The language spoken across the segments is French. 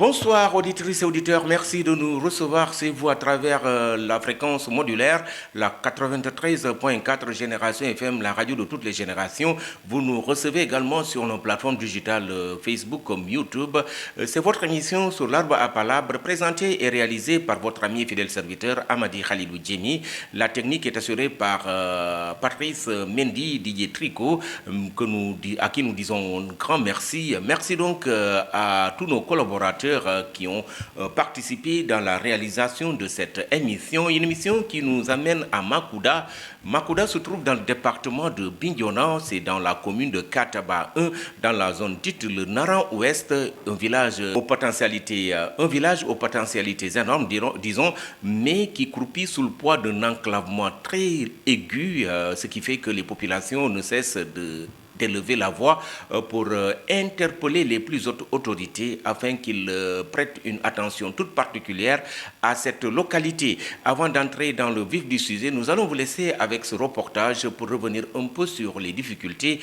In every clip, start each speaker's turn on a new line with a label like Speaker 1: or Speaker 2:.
Speaker 1: Bonsoir auditrices et auditeurs, merci de nous recevoir, c'est vous à travers la fréquence modulaire, la 93.4 Génération FM, la radio de toutes les générations. Vous nous recevez également sur nos plateformes digitales Facebook comme YouTube. C'est votre émission sur l'arbre à palabres, présentée et réalisée par votre ami et fidèle serviteur Amadi Khalilou Djemi. La technique est assurée par Patrice Mendy, Didier Tricot, à qui nous disons un grand merci. Merci donc à tous nos collaborateurs qui ont participé dans la réalisation de cette émission. Une émission qui nous amène à Makouda. Makouda se trouve dans le département de Bignona, c'est dans la commune de Kataba 1, dans la zone dite le Naran-Ouest, un village aux potentialités énormes, disons, mais qui croupit sous le poids d'un enclavement très aigu, ce qui fait que les populations ne cessent d'élever la voix pour interpeller les plus hautes autorités afin qu'ils prêtent une attention toute particulière à cette localité. Avant d'entrer dans le vif du sujet, nous allons vous laisser avec ce reportage pour revenir un peu sur les difficultés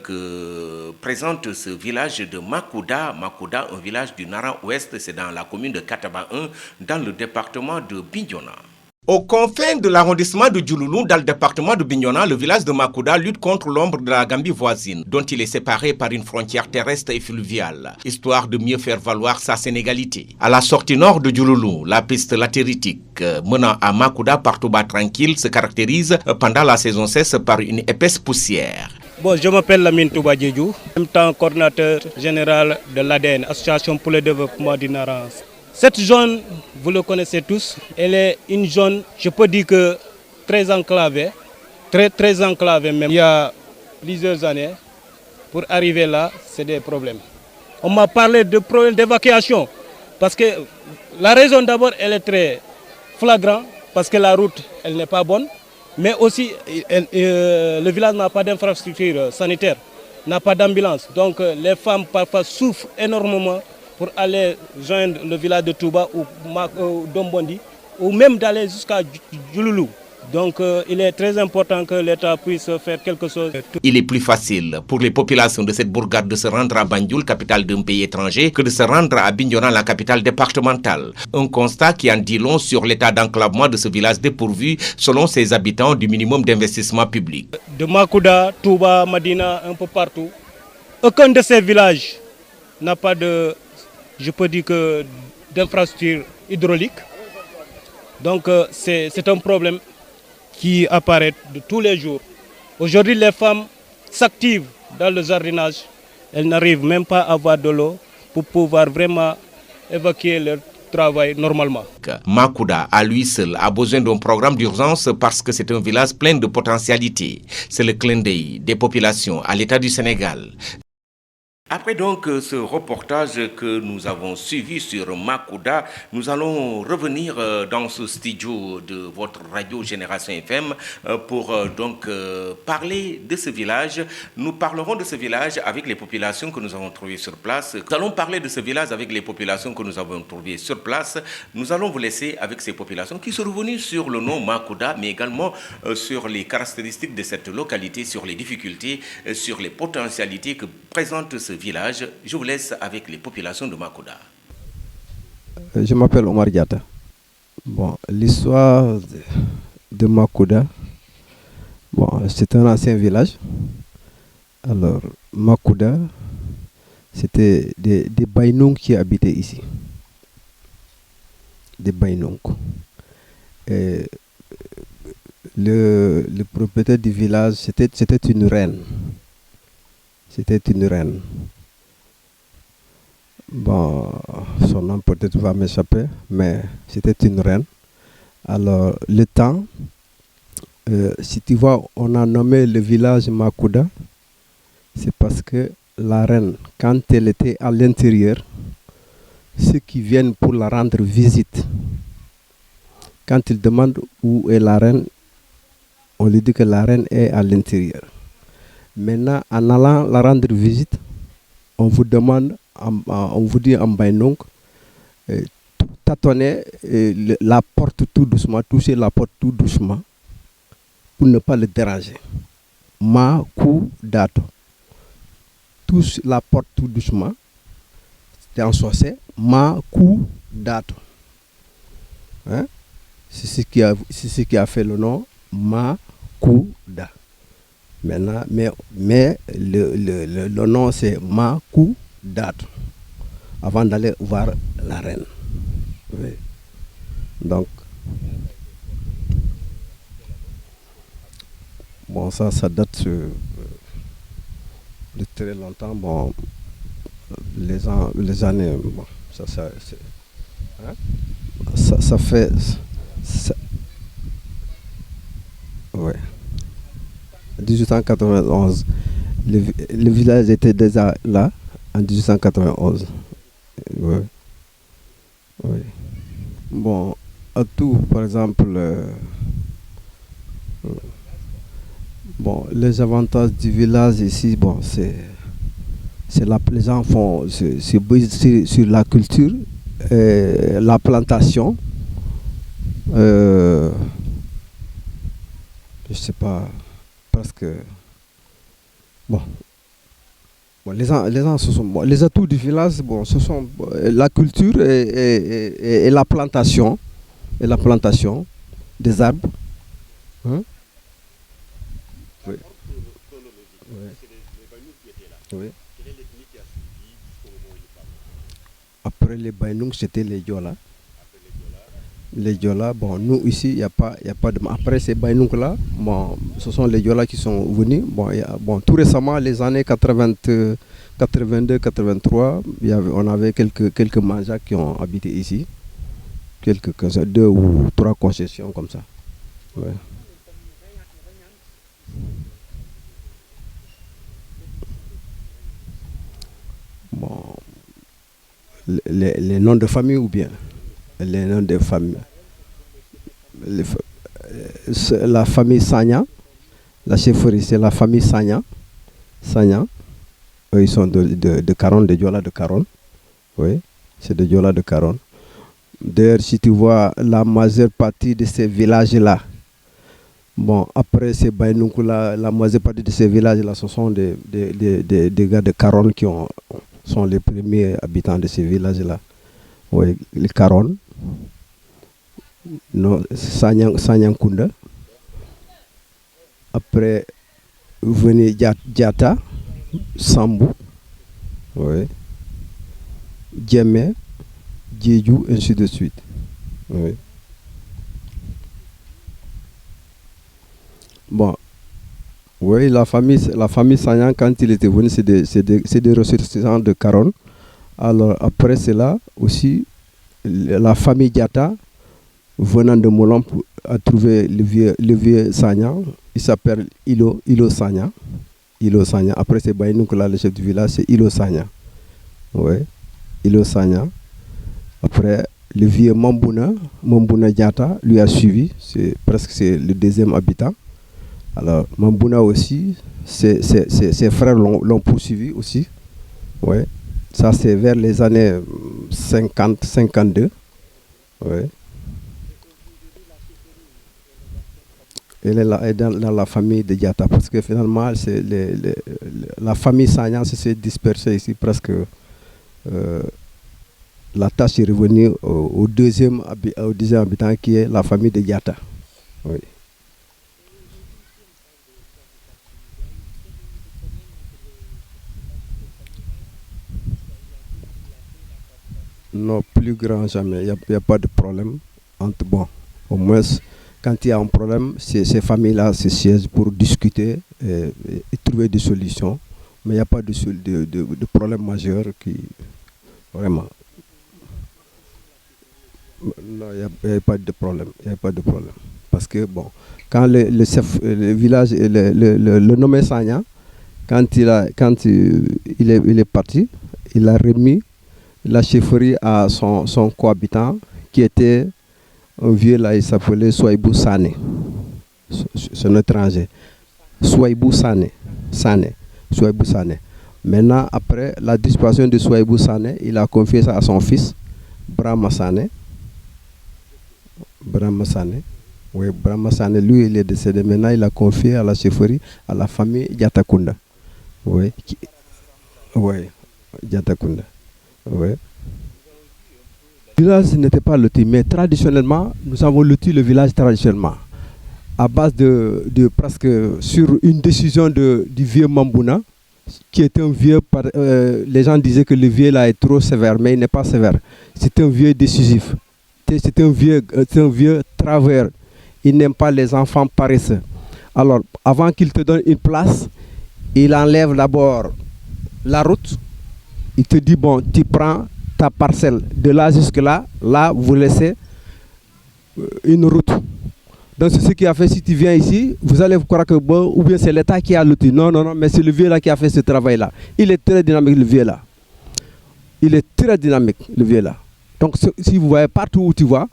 Speaker 1: que présente ce village de Makouda. Makouda, un village du Nara-Ouest, c'est dans la commune de Kataba 1, dans le département de Bignona. Aux confins de l'arrondissement de Djouloulou, dans le département de Bignona, le village de Makouda lutte contre l'ombre de la Gambie voisine, dont il est séparé par une frontière terrestre et fluviale, histoire de mieux faire valoir sa sénégalité. À la sortie nord de Djouloulou, la piste latéritique menant à Makouda par Touba Tranquille se caractérise pendant la saison sèche par une épaisse poussière.
Speaker 2: Bon, je m'appelle Lamine Touba Djedjou, en même temps coordinateur général de l'ADN, Association pour le développement du Nara. Cette zone, vous le connaissez tous, elle est une zone, je peux dire que très enclavée, très enclavée même. Il y a plusieurs années, pour arriver là, c'est des problèmes. On m'a parlé de problèmes d'évacuation, parce que la raison d'abord, elle est très flagrante, parce que la route, elle n'est pas bonne, mais aussi le village n'a pas d'infrastructure sanitaire, n'a pas d'ambulance. Donc les femmes parfois souffrent énormément pour aller joindre le village de Touba ou Dombondi, ou même d'aller jusqu'à Djouloulou. Donc il est très important que l'État puisse faire quelque chose.
Speaker 1: Il est plus facile pour les populations de cette bourgade de se rendre à Banjul, capitale d'un pays étranger, que de se rendre à Bignona, la capitale départementale. Un constat qui en dit long sur l'état d'enclavement de ce village dépourvu, selon ses habitants, du minimum d'investissement public.
Speaker 2: De Makouda, Touba, Madina, un peu partout, aucun de ces villages n'a pas de, je peux dire que, d'infrastructure hydraulique. Donc c'est un problème qui apparaît de tous les jours. Aujourd'hui, les femmes s'activent dans le jardinage. Elles n'arrivent même pas à avoir de l'eau pour pouvoir vraiment évacuer leur travail normalement.
Speaker 1: Makouda, à lui seul, a besoin d'un programme d'urgence parce que c'est un village plein de potentialités. C'est le clin d'œil des populations à l'État du Sénégal. Après donc ce reportage que nous avons suivi sur Makouda, nous allons revenir dans ce studio de votre radio Génération FM pour donc parler de ce village. Nous parlerons de ce village avec les populations que nous avons trouvées sur place. Nous allons parler de ce village avec les populations que nous avons trouvées sur place. Nous allons vous laisser avec ces populations qui sont revenues sur le nom Makouda, mais également sur les caractéristiques de cette localité, sur les difficultés, sur les potentialités que présente ce village. Je vous laisse avec les populations de Makouda.
Speaker 3: Je m'appelle Omar Diata. Bon, l'histoire de Makouda, bon, c'est un ancien village. Alors, Makouda, c'était des Baïnoung qui habitaient ici. Des Baïnoung. Et le propriétaire du village, c'était une reine. C'était une reine. Bon, son nom peut-être va m'échapper, mais c'était une reine. Alors, le temps, si tu vois, on a nommé le village Makouda, c'est parce que la reine, quand elle était à l'intérieur, ceux qui viennent pour la rendre visite, quand ils demandent où est la reine, on lui dit que la reine est à l'intérieur. Maintenant, en allant la rendre visite, on vous demande, on vous dit en baïnong, tâtonnez la porte tout doucement, touchez la porte tout doucement pour ne pas le déranger. Makou dato. Touche la porte tout doucement, c'est en sossé, Makudato. Hein? C'est ce qui a fait le nom Makuda. Maintenant, mais le nom c'est Makudato. Avant d'aller voir la reine. Oui. Donc, bon, ça date de très longtemps. Bon, les années, bon, ça fait, ouais, 1891. Le village était déjà là en 1891. Oui. Oui. Bon, à tout, par exemple, bon, les avantages du village ici, bon, les gens font, c'est basé sur la culture, la plantation, je sais pas, presque, bon. Bon, les gens, les atouts du village, bon, ce sont la culture et la plantation des arbres. Hein? Oui. Oui. Après les Bainoung, c'était les Diola. Les Diola, bon, nous ici, il n'y a pas de. Après ces Bainoung là, bon, ce sont les Diola qui sont venus. Bon, tout récemment, les années 82, 83, on avait quelques Manjaks qui ont habité ici. 2 ou 3 concessions comme ça. Ouais. Bon, les noms de famille ou bien les noms de famille. La famille Sagna, la chefferie, c'est la famille Sagna. Eux, ils sont de Caron, de Diola de Caron. Oui, c'est de Diola de Caron. D'ailleurs, si tu vois la majeure partie de ces villages-là, bon, après ces Bainoukula, la majeure partie de ces villages-là, ce sont des gars de Caron qui sont les premiers habitants de ces villages-là. Oui, les Caron, Sanyankunda. Après, venez Diata, Sambou, oui, Djemé, Djedjou, ainsi de suite. Oui. Bon, oui, la famille Sagnan, quand il était venu, c'est des ressortissants de Caron. Alors, après cela, aussi, la famille Diata, venant de Molon, a trouvé le vieux Sagnan. Il s'appelle Ilo Sagnan. Après, c'est Baïnoukla, le chef du village, c'est Ilo Sagnan. Oui, Ilo Sagnan. Après, le vieux Mambouna Diata, lui a suivi. C'est le deuxième habitant. Alors, Mambouna aussi, ses frères l'ont poursuivi aussi. Ouais. Ça, c'est vers les années 50-52. Ouais. Elle est dans la famille de Diata, parce que finalement, la famille Sagnan s'est dispersée ici presque. La tâche est revenue au deuxième habitant qui est la famille de Diata. Oui. Non, plus grand jamais. Il n'y a pas de problème. Bon, au moins, quand il y a un problème, ces familles-là se siègent pour discuter et trouver des solutions. Mais il n'y a pas de problème majeur qui. Vraiment. Non, il n'y a pas de problème. Il n'y a pas de problème. Parce que, bon, quand le village, le nommé Sagnan, quand il est parti, il a remis la chefferie à son cohabitant qui était un vieux là, il s'appelait Souaibou Sané. C'est un étranger. Souaibou Sané. Souaibou Sané. Maintenant, après la disparition de Souaibou Sané, il a confié ça à son fils, Brahma Sané. Oui, Brahma Sané, lui, il est décédé. Maintenant, il a confié à la chefferie, à la famille Diatakunda. Oui. Oui, Diatakunda. Oui. Le village n'était pas loti, mais traditionnellement, nous avons loti le village traditionnellement. À base de presque sur une décision du vieux Mambouna, qui est un vieux, les gens disaient que le vieux là est trop sévère, mais il n'est pas sévère. C'est un vieux décisif. C'est un vieux travailleur. Il n'aime pas les enfants paresseux. Alors, avant qu'il te donne une place, il enlève d'abord la route. Il te dit, bon, tu prends ta parcelle de là jusque là. Là, vous laissez une route. Donc, c'est ce qui a fait, si tu viens ici, vous allez croire que, bon, ou bien c'est l'État qui a loti. Non, non, non, mais c'est le vieux là qui a fait ce travail-là. Il est très dynamique, le vieux là. Il est très dynamique, le vieux là. Donc, si vous voyez partout où tu vas,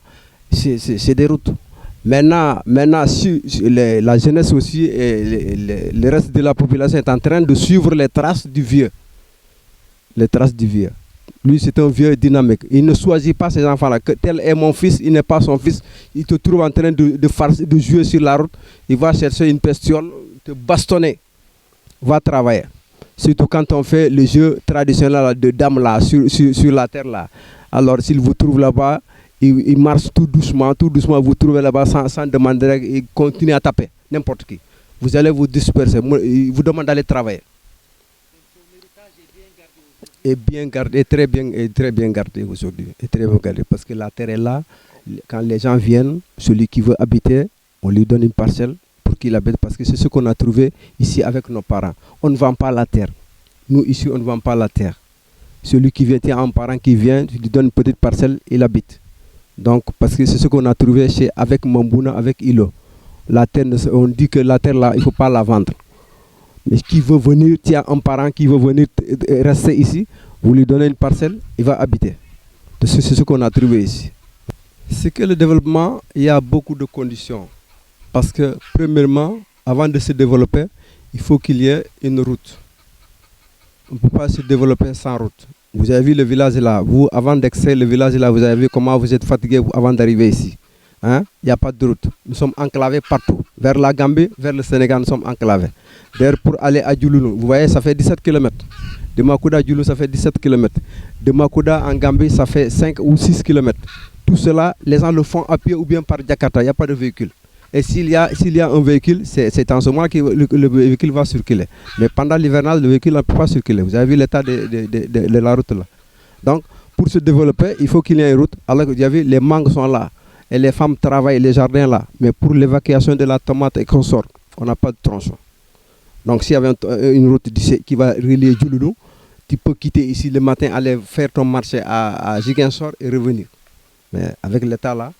Speaker 3: c'est des routes. Maintenant si la jeunesse aussi et le reste de la population est en train de suivre les traces du vieux. Les traces du vieux. Lui, c'est un vieux dynamique. Il ne choisit pas ces enfants-là. Tel est mon fils, il n'est pas son fils. Il te trouve en train de jouer sur la route. Il va chercher une bestiole, te bastonner. Va travailler. Surtout quand on fait le jeu traditionnel de dames là, sur la terre là. Alors, s'il vous trouve là-bas, il marche tout doucement, vous trouvez là-bas sans demander, il continue à taper, n'importe qui. Vous allez vous disperser, il vous demande d'aller travailler. Et bien gardé, très bien gardé aujourd'hui. Et très bien gardé, parce que la terre est là. Quand les gens viennent, celui qui veut habiter, on lui donne une parcelle pour qu'il habite, parce que c'est ce qu'on a trouvé ici avec nos parents. On ne vend pas la terre. Nous, ici, on ne vend pas la terre. Celui qui vient, il y a un parent qui vient, tu lui donnes une petite parcelle, il habite. Donc, parce que c'est ce qu'on a trouvé avec Mambouna, avec Ilo. La terre, on dit que la terre là, il ne faut pas la vendre. Mais qui veut venir, il y a un parent qui veut venir rester ici, vous lui donnez une parcelle, il va habiter. C'est ce qu'on a trouvé ici. C'est que le développement, il y a beaucoup de conditions. Parce que, premièrement, avant de se développer, il faut qu'il y ait une route. On ne peut pas se développer sans route. Vous avez vu le village là, vous, avant d'accéder le village là, vous avez vu comment vous êtes fatigué avant d'arriver ici. Hein? Il n'y a pas de route. Nous sommes enclavés partout. Vers la Gambie, vers le Sénégal, nous sommes enclavés. D'ailleurs, pour aller à Djouloulou, vous voyez, ça fait 17 km. De Makouda à Djouloulou, ça fait 17 km. De Makouda en Gambie, ça fait 5 ou 6 km. Tout cela, les gens le font à pied ou bien par Jakarta. Il n'y a pas de véhicule. Et s'il y a un véhicule, c'est en ce moment que le véhicule va circuler. Mais pendant l'hivernage, le véhicule ne peut pas circuler. Vous avez vu l'état de la route là. Donc, pour se développer, il faut qu'il y ait une route. Alors que vous avez vu, les mangues sont là. Et les femmes travaillent les jardins là. Mais pour l'évacuation de la tomate et consort, on n'a pas de tronçon. Donc, s'il y avait une route qui va relier Djouloulou, tu peux quitter ici le matin, aller faire ton marché à Ziguinchor et revenir. Mais avec l'état là,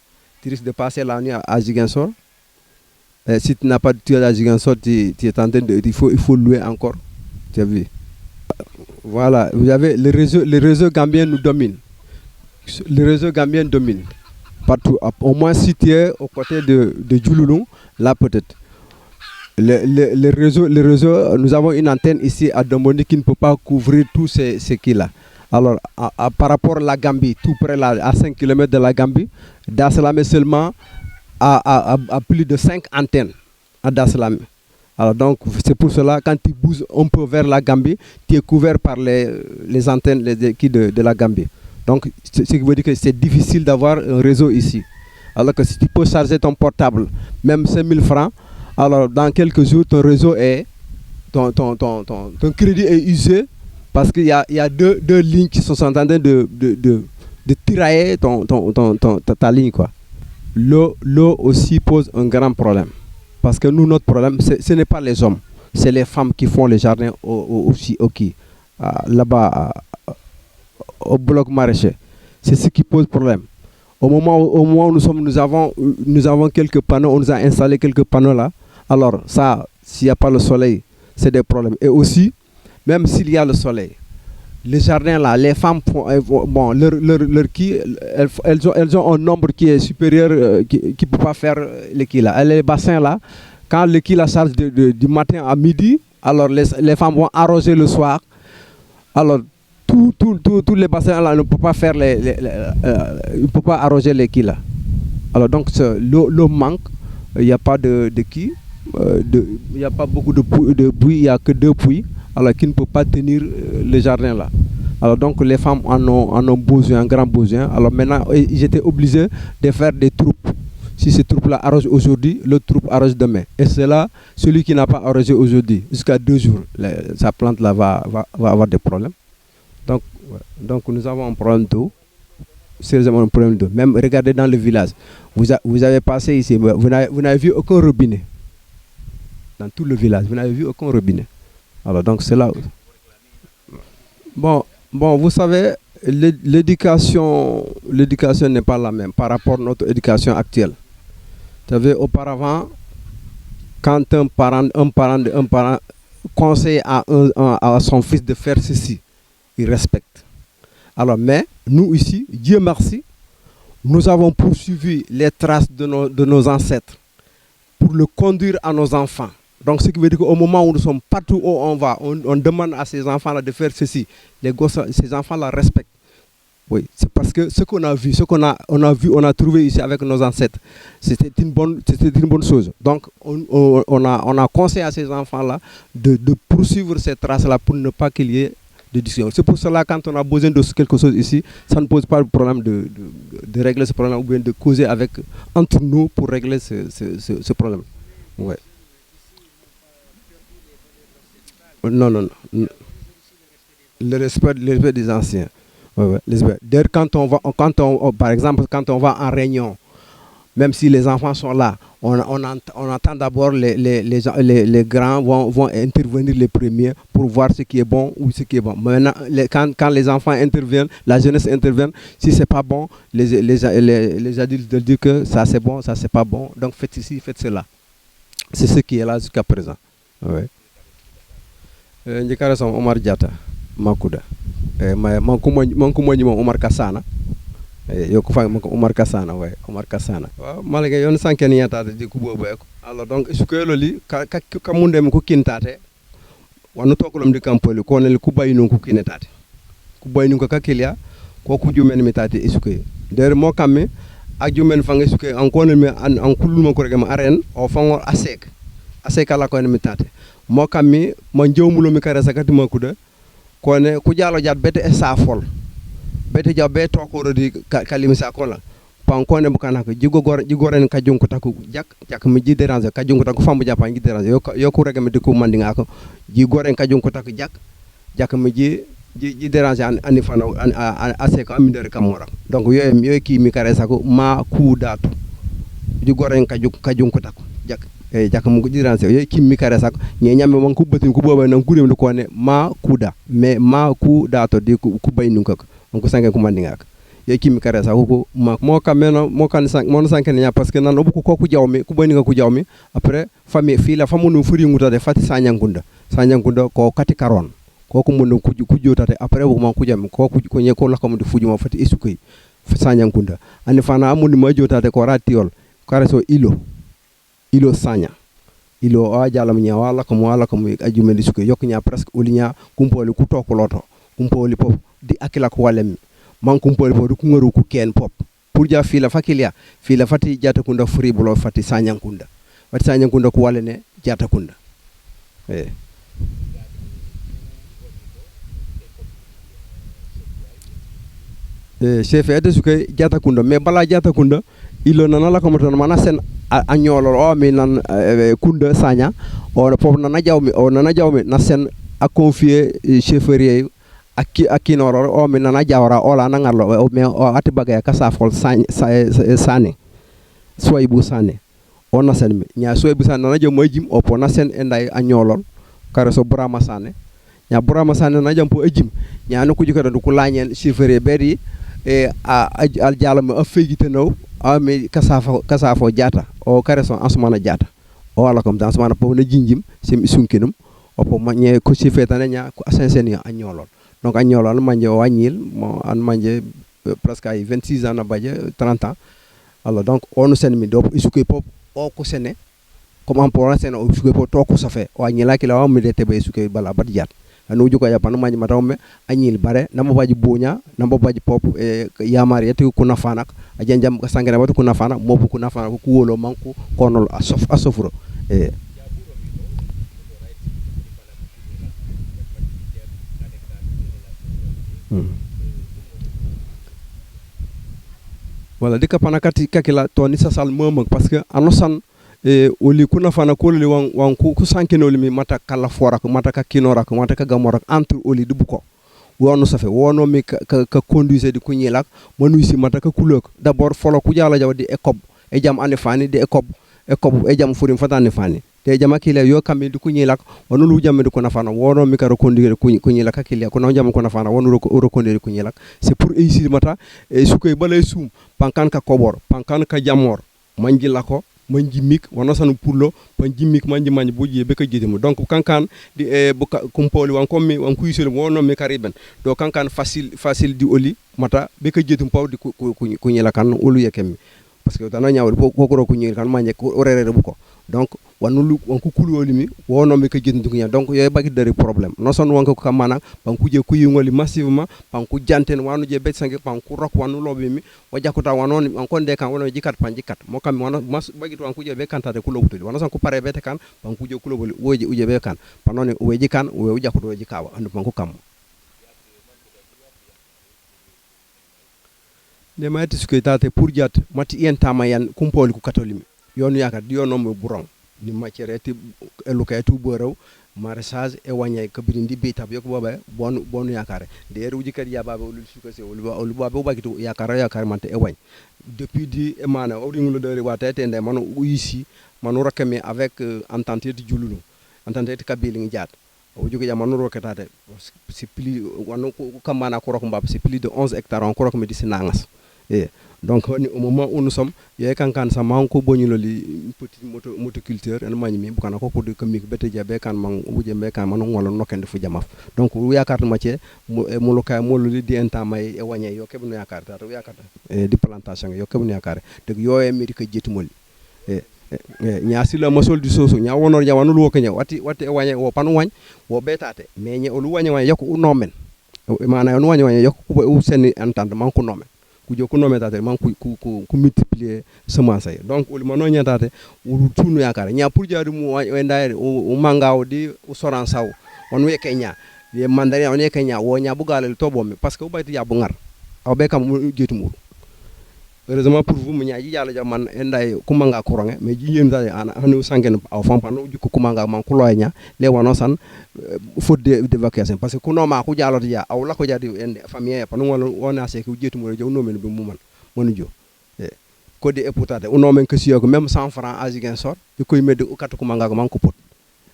Speaker 3: tu risques de passer la nuit à Ziguinchor. Si tu n'as pas de tuyau à Ziguinchor, tu es en train de, il faut louer encore. Tu as vu. Voilà, vous avez le réseau gambien nous domine. Le réseau gambien domine. Partout. Au moins si tu es aux côtés de Djouloulou, là peut-être. Le réseau, nous avons une antenne ici à Domboni qui ne peut pas couvrir tous ces qui-là. Alors, par rapport à la Gambie, tout près là, à 5 km de la Gambie, Dassalamé seulement à plus de 5 antennes à Dassalamé. Alors donc, c'est pour cela, quand tu bouges un peu vers la Gambie, tu es couvert par les antennes de la Gambie. Donc, ce qui veut dire que c'est difficile d'avoir un réseau ici. Alors que si tu peux charger ton portable, même 5000 francs, alors dans quelques jours, ton réseau est, ton crédit est usé, parce qu'il y a deux lignes qui sont en train de tirailler ta ligne, quoi. L'eau aussi pose un grand problème. Parce que nous, notre problème, ce n'est pas les hommes. C'est les femmes qui font les jardins aussi là-bas, au bloc maraîcher. C'est ce qui pose problème. Au moment où nous avons quelques panneaux, on nous a installé quelques panneaux là. Alors ça, s'il n'y a pas le soleil, c'est des problèmes. Et aussi, même s'il y a le soleil, les jardins là, les femmes font, bon, elles ont un nombre qui est supérieur, qui ne peut pas faire les qui là. Les bassins là, quand le qui la charge du matin à midi, alors les femmes vont arroser le soir. Alors tous les bassins là ne peuvent pas faire ne peuvent pas arroser les qui là. Alors donc l'eau manque, il n'y a pas de qui, il n'y a pas beaucoup de puits, il n'y a que 2 puits. Alors qui ne peut pas tenir le jardin là. Alors donc les femmes en ont besoin, un grand besoin. Alors maintenant, ils étaient obligés de faire des troupes. Si ces troupes-là arrosent aujourd'hui, l'autre troupe arrose demain. Et c'est là, celui qui n'a pas arrosé aujourd'hui, jusqu'à 2 jours, sa plante-là va avoir des problèmes. Donc nous avons un problème d'eau. Sérieusement un problème d'eau. Même regardez dans le village. Vous avez passé ici, vous n'avez vu aucun robinet. Dans tout le village, vous n'avez vu aucun robinet. Alors donc c'est là. Bon, vous savez, l'éducation n'est pas la même par rapport à notre éducation actuelle. Vous savez, auparavant, quand un parent conseille à son fils de faire ceci, il respecte. Alors, mais nous ici, Dieu merci, nous avons poursuivi les traces de nos ancêtres pour le conduire à nos enfants. Donc, ce qui veut dire qu'au moment où nous sommes partout où on va, on demande à ces enfants-là de faire ceci. Les gosses, ces enfants-là respectent. Oui, c'est parce que ce qu'on a vu, on a trouvé ici avec nos ancêtres, c'était une bonne chose. Donc, on a conseillé à ces enfants-là de poursuivre ces traces-là pour ne pas qu'il y ait de discussion. C'est pour cela quand on a besoin de quelque chose ici, ça ne pose pas le problème de régler ce problème ou bien de causer entre nous pour régler ce problème. Ouais. Non. Le respect des anciens. Ouais. D'ailleurs, par exemple, quand on va en réunion, même si les enfants sont là, on entend d'abord les grands vont intervenir les premiers pour voir ce qui est bon ou ce qui est bon. Maintenant, quand les enfants interviennent, la jeunesse intervient, si c'est pas bon, les adultes disent que ça c'est bon, ça c'est pas bon, donc faites ceci, faites cela. C'est ce qui est là jusqu'à présent. Ouais. Njikara som Omar Diatta Makuda man kuma ñi Omar Kassana yo ko fa Omar Kassana way Omar Kassana waaw malga yon sanken yatade di ku bobo ko alors donc sukelo li ka munde ko kintate wonu tokolom di kampoli ko ne ku bayinu ko kinetate ku bayinu ko kakilia ko ku jumen mi tati isuke der mo kamme ak jumen fa nga isuke an ko ne mi an kuluma ko regama aren o fango asek ala ko ne mi tate mo kammi mo jewmulo mi kare sakati makuda kone ku jalo jat bete e safol bete jabbe to ko rodi kalimi sa kola pan kone bu kanaka jigoren ka jonko taku jak mi ji déranger ka jonko taku fambu japa ngi déranger yo ko regame de ko mandinga ko jigoren ka jonko taku jak mi ji déranger ani fana ase ko amindere kamora donc yoy ki mi kare sako ma ku datu jigoren ka jonko taku jakka mu ko diranse yo kimmi kare sak nye nyambe man ko batin ko boba nan kurem ko ne ma kuda mais ma ku dato de ku baynu ko on ko sangen ko mandinga yo kimmi kare sak ko ma mo kameno mo kan sank mon sanken nya parce que nan obu ko ku jawmi ku baynu ku jawmi après famille fi la famunu furi ngutade fati sanyankunda ko kati karon ko mun ku jotate après bu man ku jam ko nye ko la ko mu fujuma fati esukay sanyankunda ani fana amundi ma jotate ko ratiol kare so ilo sanya ilo o jalam nya wala ko ajumeli suke yoknya presque olinya kumpoli ku tokoloto kumpoli pop di akila ko walem man kumpoli pop ku ngoru ku ken pop pour ja fila fakilia fila fati jata kunda furi bulo fati sanyankunda ku walene jata kunda chef ede suke jata kunda mais bala jata kunda ilo nanala ko moton mana sen agnolo o mi nan kunda sanya o pop nana jawmi na sen a confier chefferie akinoro o mi nana jawra o la nangarlo o me o atibaga ka safol sane soybu sane o na sen mi nya soybu sane nana jom majim o po na sen enday agnolo kare so brama sane nya brama sane na jam po ejim nya no kuji ko ko lañen chefferie beri al jalama afegite no ami kasafo jata o kareso asmana jata o wala comme dans asmana po na jinjim sim sunkinum o po manye ko ci fetane nya ko asensen ya agnolon donc agnolon manje o wagnil mo an manje presque ay 26 ans na baje 30 ans alors donc on sen mi do isuke pop o ko sene comme en pour sen o isuke pop to ko safe o agnila ki la mi dete be isuke bala bat jat anu juko ya panu manje matawme agnil bare namba baji bonya namba baji pop yamar yati ku nafanak ajanjam ka sangere watu ku nafana mobu ku nafana ku wolo manku konol asofro Voilà, dika panakati kakila to ni sasal momok parce que anosan oli kuna fana kololi wan ku sankenoli mi mata kala fora ko mata ka kinora ko mata ka gamora entre oli dubuko wono safe wono mi ka conduire di kunyelak manu si mata ka kulok d'abord folo ku jala jawdi e jam ane fani de e kob e jam furim fatani fani te jama kile yo kambe di kunyelak wono lu jam di ko nafana wono mi ka reconduire kunyelak kile ko no jam ko nafana wono reconduire kunyelak c'est pour réussir mata e sukoy balay sum pankan ka kobor pankan ka jamor manji lako manji mik wono sanu pullo panji mik manji buji be ka jidimo donc kankan di kumpoli wan kommi wan kuyisel wono mi kariben do kankan facile di oli mata be ka jidim paw di kunyela kan olu yekemi parce que dana nyawol ko ko kunyel kan manje ko orere bu ko donc wanu wan ko kuloli mi wono mi ka jidim kunya donc yoy bagi dari problème no son wan ko kamana ban kuje kuyingoli massivement ban ku janten wanu je bet sangi ban ku rok wanu lobe mi o jakuta wanon an kon de kan wono jikat panjikat mo kam wono mas bagi to an kuje be kantade ku lobutuli wono son ko pare bete kan ban kuje ku lobuli woje uje be kan panone o weji kan o we jakuto jikawa andu ban ko kam de mati suketate pour jat mati entama yan kumpoli ku katolimi yonu yakat yono mo burong ni matière eti elukatu borew maraîchage e wanyay kabirindi bitab yok boba bonu yakare de ruji kadi ya baba ulu sukase ulu baba bagitu yakare mante e wany depuis di emana o ringulo de wata tende manu uyisi manu rakame avec entente de jululu entente de kabili ngi jat o jogi jamanu roketate c'est plus wanu kamana ko rokum baba c'est plus de 11 hectares on ko rokum di sinangas donc au moment où nous sommes yé kankan sa manko bonuloli petit motoculteur en magnimi bukana ko de kamik bete jabe kan man wuje be kan man ngolo nokende fu jamaf donc yakar ma ci mo lokay mo loli di entamay e wagné yo kebnu yakar ta yakar di plantation yo kebnu yakar de yo e médica jetumoli ñaasi la masol di soso nya wonor jamanu lu ko nya wati e wagné wo panu wagn wo betate mais nya lu wagné yok nomen mana on wagné yok ko sen entente man ko nomen kujo kuno metate man ku multiplier semence ay donc ul mano nyatate ul tunu yakara nya pour jaadu mu wendaire o mangaw di o soran saw on weke nya ye mandari on weke nya wo nya bugalel tobom parce que o bayti yabu ngar aw be kam jeetum heureusement pour vous mu nya ji jalla man enday ku manga koronge mais ji yeen dal ana anu sangen aw fampano jukku ku manga man ku loy nya le wono san faute d'évacuation parce que kuno ma ku jallot ya aw la ko jadi ende famille pa no wona se ku jeetum rew no men be mu man monu jo ko de eputade uno men ke siyo ko même 100 francs azigen sor e koy medde kat ku manga man ko pot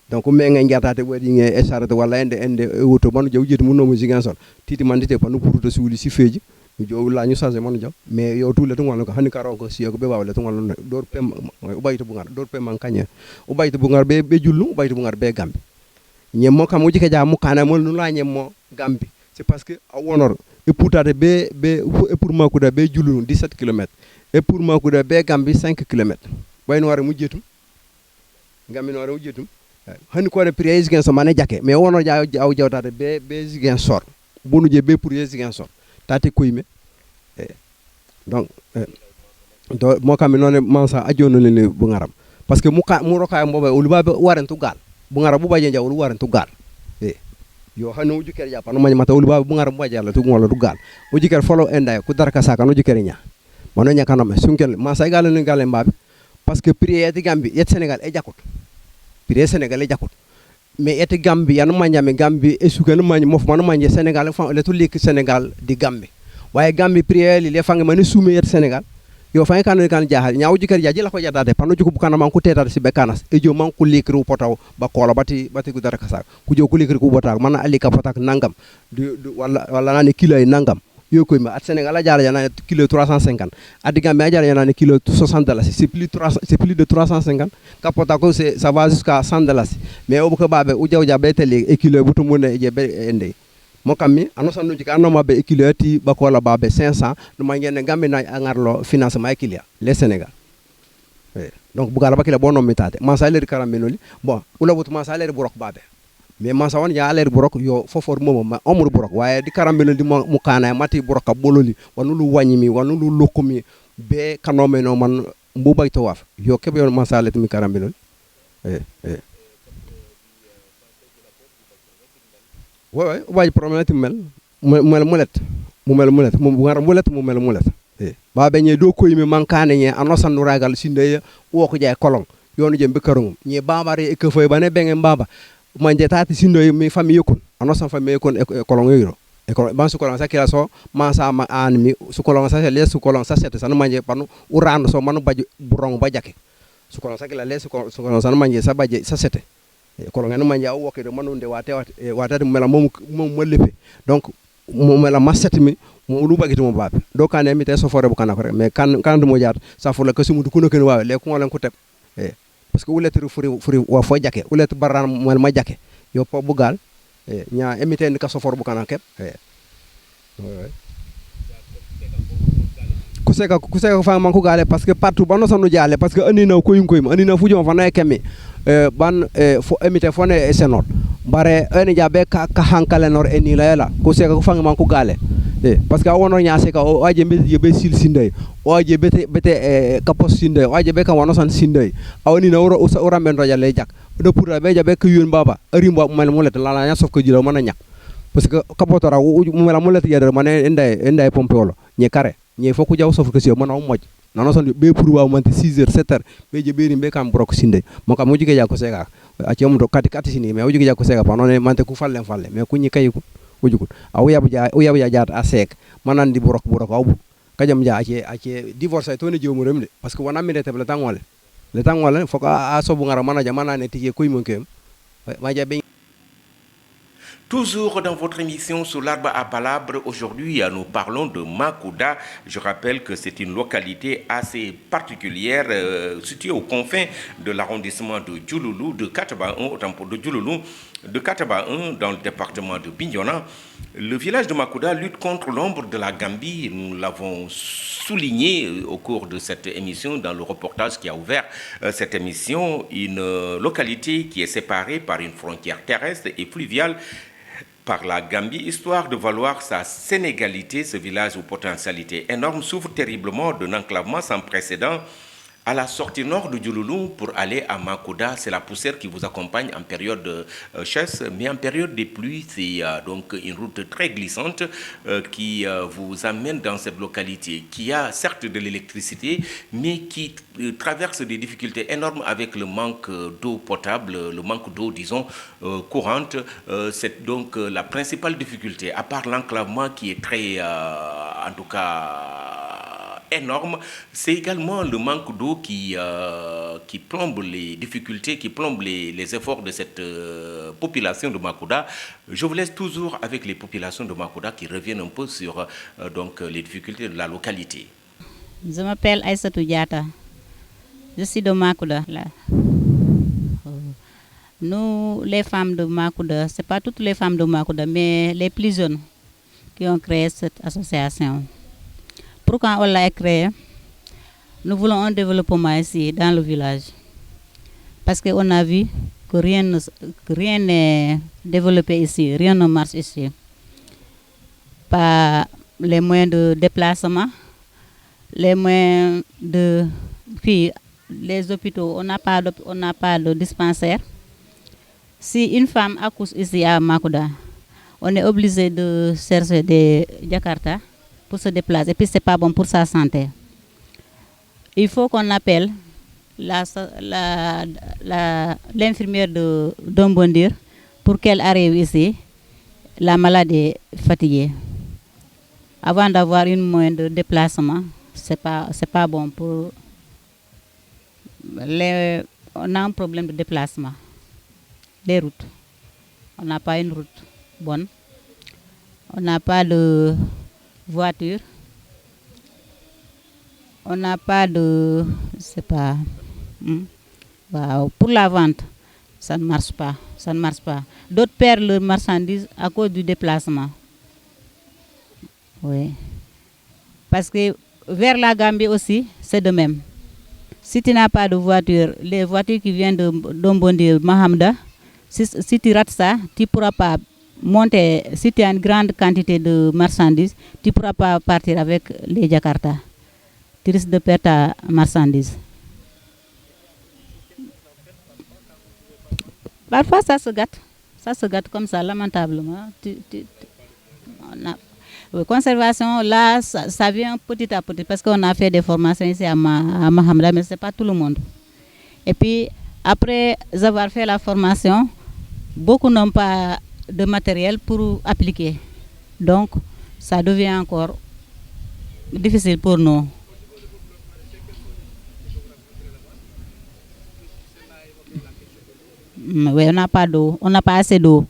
Speaker 3: donc me ngay ngiatate wadi nge esarate wala ende woto manu jaw jeetum no mo zigen sor titi mandite pa no puruto suuli si feji jo la ñu changé mon jaw mais yo tout le temps ko hani karon ko siyo ko be bawle to ngol dor pem o bayto bu ngar dor pem man kanya o bayto bu ngar be jullu o bayto bu ngar be gambi ñemmo kam uji ke ja mu kana mo nu la ñemmo gambi c'est parce que a wonor e pourtade be e pour makuda be jullu 17 km et pour makuda be gambi 5 km bayno wara mu jetum gambi no wara mu jetum hani ko re prière gen so mané jaké mais wonor ja aw jawtade be zigen sor bonu je be pour zigen sor tati kuyme donc do mo kam non mansa ajono le bu ngaram parce que mu roka mboba ulu babe warantu gal bu ngaram bu baje jaw ulu warantu gal yo hanu juker ja panu manya mata ulu babe bu ngaram baje la tu ngolo du gal o juker folo enday ku dar ka saka no juker nya mano nya kanam sunkel mansa gal no gal mbabe parce que prière Gambie et Sénégal e jakut prière Sénégal e jakut mais ete Gambie yanu manjame Gambie e sukenu manji mof manu manje Sénégal fa le tulik Sénégal di Gambie waye Gambie prière li le fangi manu soumé et Sénégal yo fangi kan jahal nyaaw jikar jaaji la ko jadade panu juku bukana man ko tetade ci bekanas e jo man ko likru potaw ba kola bati ku dara kasa ku jo ko likru ku botak man ali ka potak nangam wala nani kilo ay nangam yo koy ma at Sénégal a jaar yana kilo 350 at Gambie a jaar yana kilo 60 dollars c'est plus de 350 kapota ko ça va jusqu'à 100 dollars mais o ko babe u jawja be tele e kilo butu mun e je be ende mo kammi anosan no jika anoma be e kilo ti bakola babe 500 no mangene Gambie na ngarlo financement e kilo les Sénégal donc bugala bakila bono mitate man salaire karamenoli bon ula butu man salaire burok babe mais man sa won ya aller burok yo fofor momo ma omru burok waye di karambel di mu kana mati burok bololi wanulu wanyimi wanulu lokumi be kanome no man mbubay to waf yo kebe yon man salet mi karambel ouais ouais problème mel mel mulet mu mel mulet mu ngar mulet mu mel mulet ba beñe do koy mi mankane ñe anosan nuragal sinde wo ko jay kolong yonu je bekarungum ñe babare e kefoy bane benge mbaba manje tati sindo mi fami yekon anosan fami yekon e kolong yoro e ko ban su kolong sakira so ma sa ma an mi su kolong sa le su kolong sa sete san manje panu urando so manu baju burong bajake su kolong sakila le su kolong san manje sa baje sa sete e kolong en manje o wokke do manunde watade mela mom lepe donc mo mela masete mi mo lu bagiti mo babe do kan mi te so fore bu kanako rek mais kan mo jaat sa fo la ko sumu ku no ken waaw le ko ngolen ko teb parce que uletru furi wa fo jake ulet baran mo ma jake yo po bugal nya emite ni ka so for bu kanako kuseka fa man ko gale parce que partout bano sonu jale parce que anina ko yum ko yum anina fu jom fa na kemi ban fo emite fo ne senot bare ene jabe ka hankale nor eni la yala kuseka ko fa man ko gale parce que wono nyaase ka o aje be sil sindey o aje bete kapos sindey o aje be ka wono san sindey awni na woro ora men roja le jak do pour be jabe ka yun baba arimbo mel molet la nya sof ko jilo mana nyak parce que kapotora mu mela molet yeder mané enday pompolo ñe kare ñe foku jaw sof ko si mana moj nano son be pour wa manti 6h 7h be je beri be kam brok sindey mo kam mujige ja ko sega ati mo do kati sini mais mujige ja ko sega pa non mante ku falle mais ku ñi kayiku wujukut aw yabu ja jaat asek manandi burok awu kajam ja ace divorce to ne jomu remde parce que wana mi rete le tangole foko a sobu ngara manaja manane tike kuy mon kem ma ja be.
Speaker 1: Toujours dans votre émission sur l'arbre à palabre, aujourd'hui nous parlons de Makuda. Je rappelle que c'est une localité assez particulière située aux confins de l'arrondissement de Djouloulou, de Kataba 1, autant pour de Djouloulou, de Kataba 1 dans le département de Bignona. Le village de Makuda lutte contre l'ombre de la Gambie. Nous l'avons souligné au cours de cette émission, dans le reportage qui a ouvert cette émission, une localité qui est séparée par une frontière terrestre et fluviale par la Gambie, histoire de valoir sa sénégalité. Ce village aux potentialités énormes souffre terriblement d'un enclavement sans précédent à la sortie nord de Djouloulou pour aller à Makuda. C'est la poussière qui vous accompagne en période chasse, mais en période des pluies, c'est donc une route très glissante qui vous amène dans cette localité qui a certes de l'électricité, mais qui traverse des difficultés énormes avec le manque d'eau potable, le manque d'eau, disons, courante. C'est donc la principale difficulté, à part l'enclavement qui est très, en tout cas, énorme, c'est également le manque d'eau qui plombe les difficultés, qui plombe les efforts de cette population de Makuda. Je vous laisse toujours avec les populations de Makuda qui reviennent un peu sur donc, les difficultés de la localité.
Speaker 4: Je m'appelle Aïssatou Diata. Je suis de Makuda. Là. Nous, les femmes de Makuda, ce n'est pas toutes les femmes de Makuda, mais les plus jeunes qui ont créé cette association. Pourquoi on l'a créé? Nous voulons un développement ici, dans le village. Parce qu'on a vu que rien n'est développé ici, rien ne marche ici. Pas les moyens de déplacement, les moyens de... Puis, les hôpitaux, on n'a pas de dispensaire. Si une femme accouche ici à Makuda, on est obligé de chercher des Jakarta pour se déplacer, et puis c'est pas bon pour sa santé. Il faut qu'on appelle l'infirmière de Dombondir pour qu'elle arrive ici. La malade est fatiguée. Avant d'avoir une moyen de déplacement, c'est pas bon pour on a un problème de déplacement. Les routes. On n'a pas une route bonne. On n'a pas de voiture. On n'a pas de... Je sais pas. Wow. Pour la vente, ça ne marche pas. Ça ne marche pas. D'autres perdent leurs marchandises à cause du déplacement. Oui. Parce que vers la Gambie aussi, c'est de même. Si tu n'as pas de voiture, les voitures qui viennent de Dombondi, Mahamda, si tu rates ça, tu ne pourras pas monter. Si tu as une grande quantité de marchandises, tu ne pourras pas partir avec les Jakarta. Tu risques de perdre ta marchandise. Parfois, ça se gâte. Ça se gâte comme ça, lamentablement. Oui, conservation, là, ça vient petit à petit parce qu'on a fait des formations ici à Mahamra, mais ce n'est pas tout le monde. Et puis, après avoir fait la formation, beaucoup n'ont pas de matériel pour appliquer. Donc, ça devient encore difficile pour nous. Oui, on n'a pas d'eau, on n'a pas assez d'eau.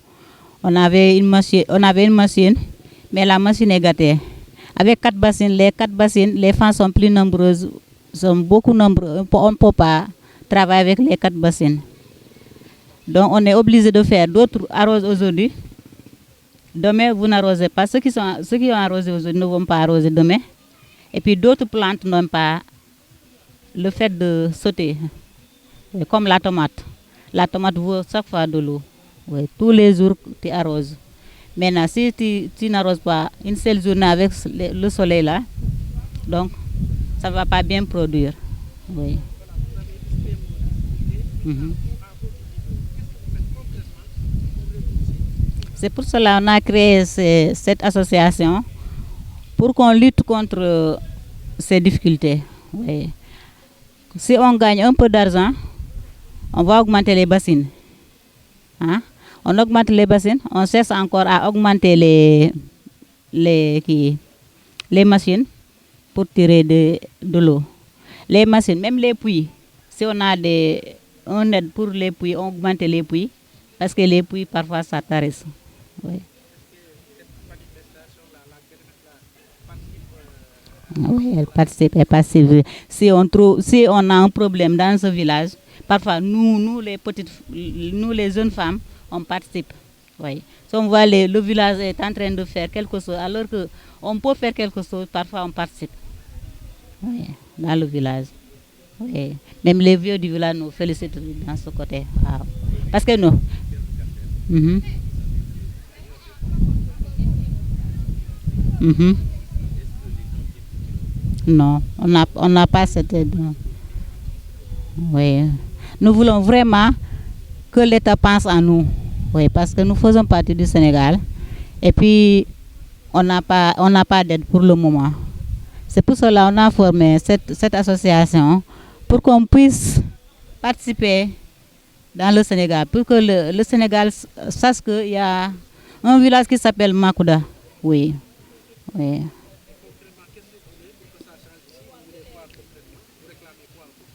Speaker 4: On avait une machine, mais la machine est gâtée. Avec 4 bassines, les femmes sont plus nombreuses, sont beaucoup nombreuses. On ne peut pas travailler avec les 4 bassines. Donc on est obligé de faire d'autres arroses aujourd'hui. Demain, vous n'arrosez pas. Ceux qui ont arrosé aujourd'hui ne vont pas arroser demain. Et puis d'autres plantes n'ont pas le fait de sauter, comme la tomate. La tomate vaut chaque fois de l'eau. Oui, tous les jours, tu arroses. Maintenant, si tu n'arroses pas une seule journée avec le soleil là, donc ça ne va pas bien produire. Oui. C'est pour cela qu'on a créé cette association pour qu'on lutte contre ces difficultés. Oui. Si on gagne un peu d'argent, on va augmenter les bassines. Hein? On augmente les bassines, on cherche encore à augmenter les machines pour tirer de l'eau. Les machines, même les puits, si on a on aide pour les puits, on augmente les puits, parce que les puits parfois ça tarisse. Oui. Oui, elle participe. Si on a un problème dans ce village, parfois nous les jeunes femmes, on participe. Oui. Si on voit le village est en train de faire quelque chose, alors qu'on peut faire quelque chose, parfois on participe. Oui, dans le village. Oui. Même les vieux du village nous félicitent dans ce côté. Wow. Parce que nous... Non, on n'a pas cette aide. Oui. Nous voulons vraiment que l'État pense à nous. Oui, parce que nous faisons partie du Sénégal. Et puis, on n'a pas d'aide pour le moment. C'est pour cela qu'on a formé cette association pour qu'on puisse participer dans le Sénégal. Pour que le Sénégal sache qu'il y a un village qui s'appelle Makouda. Oui. Oui.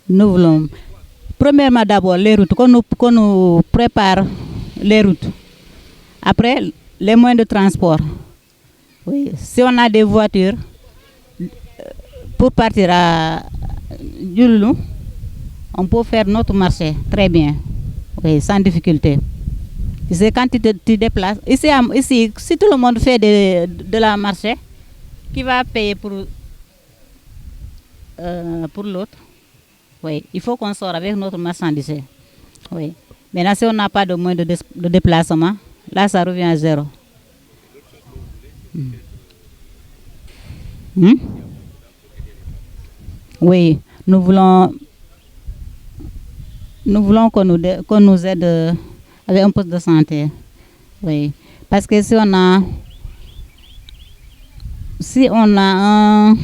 Speaker 4: Nous voulons, premièrement d'abord, les routes, qu'on nous prépare les routes. Après, les moyens de transport. Oui. Si on a des voitures, pour partir à Djoulou, on peut faire notre marché très bien, oui, sans difficulté. C'est quand tu te déplaces. Ici, si tout le monde fait de la marché, qui va payer pour l'autre? Oui, il faut qu'on sorte avec notre marchandise. Oui. Maintenant, si on n'a pas de moyens de déplacement, là, ça revient à zéro. Oui, nous voulons qu'on nous aide avec un poste de santé. Oui, parce que si on a un...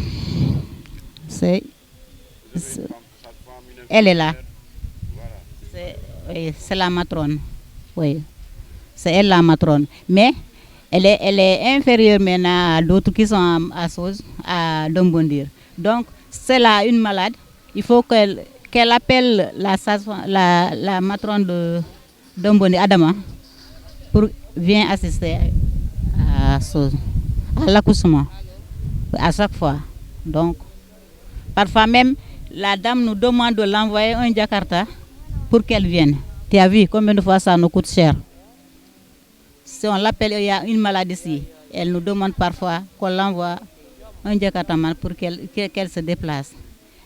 Speaker 4: Elle est là. C'est la matrone. Oui, c'est elle la matrone. Mais elle est inférieure maintenant à d'autres qui sont à Sose, à Dombondir. Donc, c'est là une malade. Il faut qu'elle appelle la matrone de Dombondir, Adama, pour venir assister à l'accouchement. À chaque fois. Donc, parfois même, la dame nous demande de l'envoyer un Jakarta pour qu'elle vienne. Tu as vu combien de fois ça nous coûte cher? Si on l'appelle, il y a une maladie ici. Elle nous demande parfois qu'on l'envoie un Jakartaman pour qu'elle se déplace.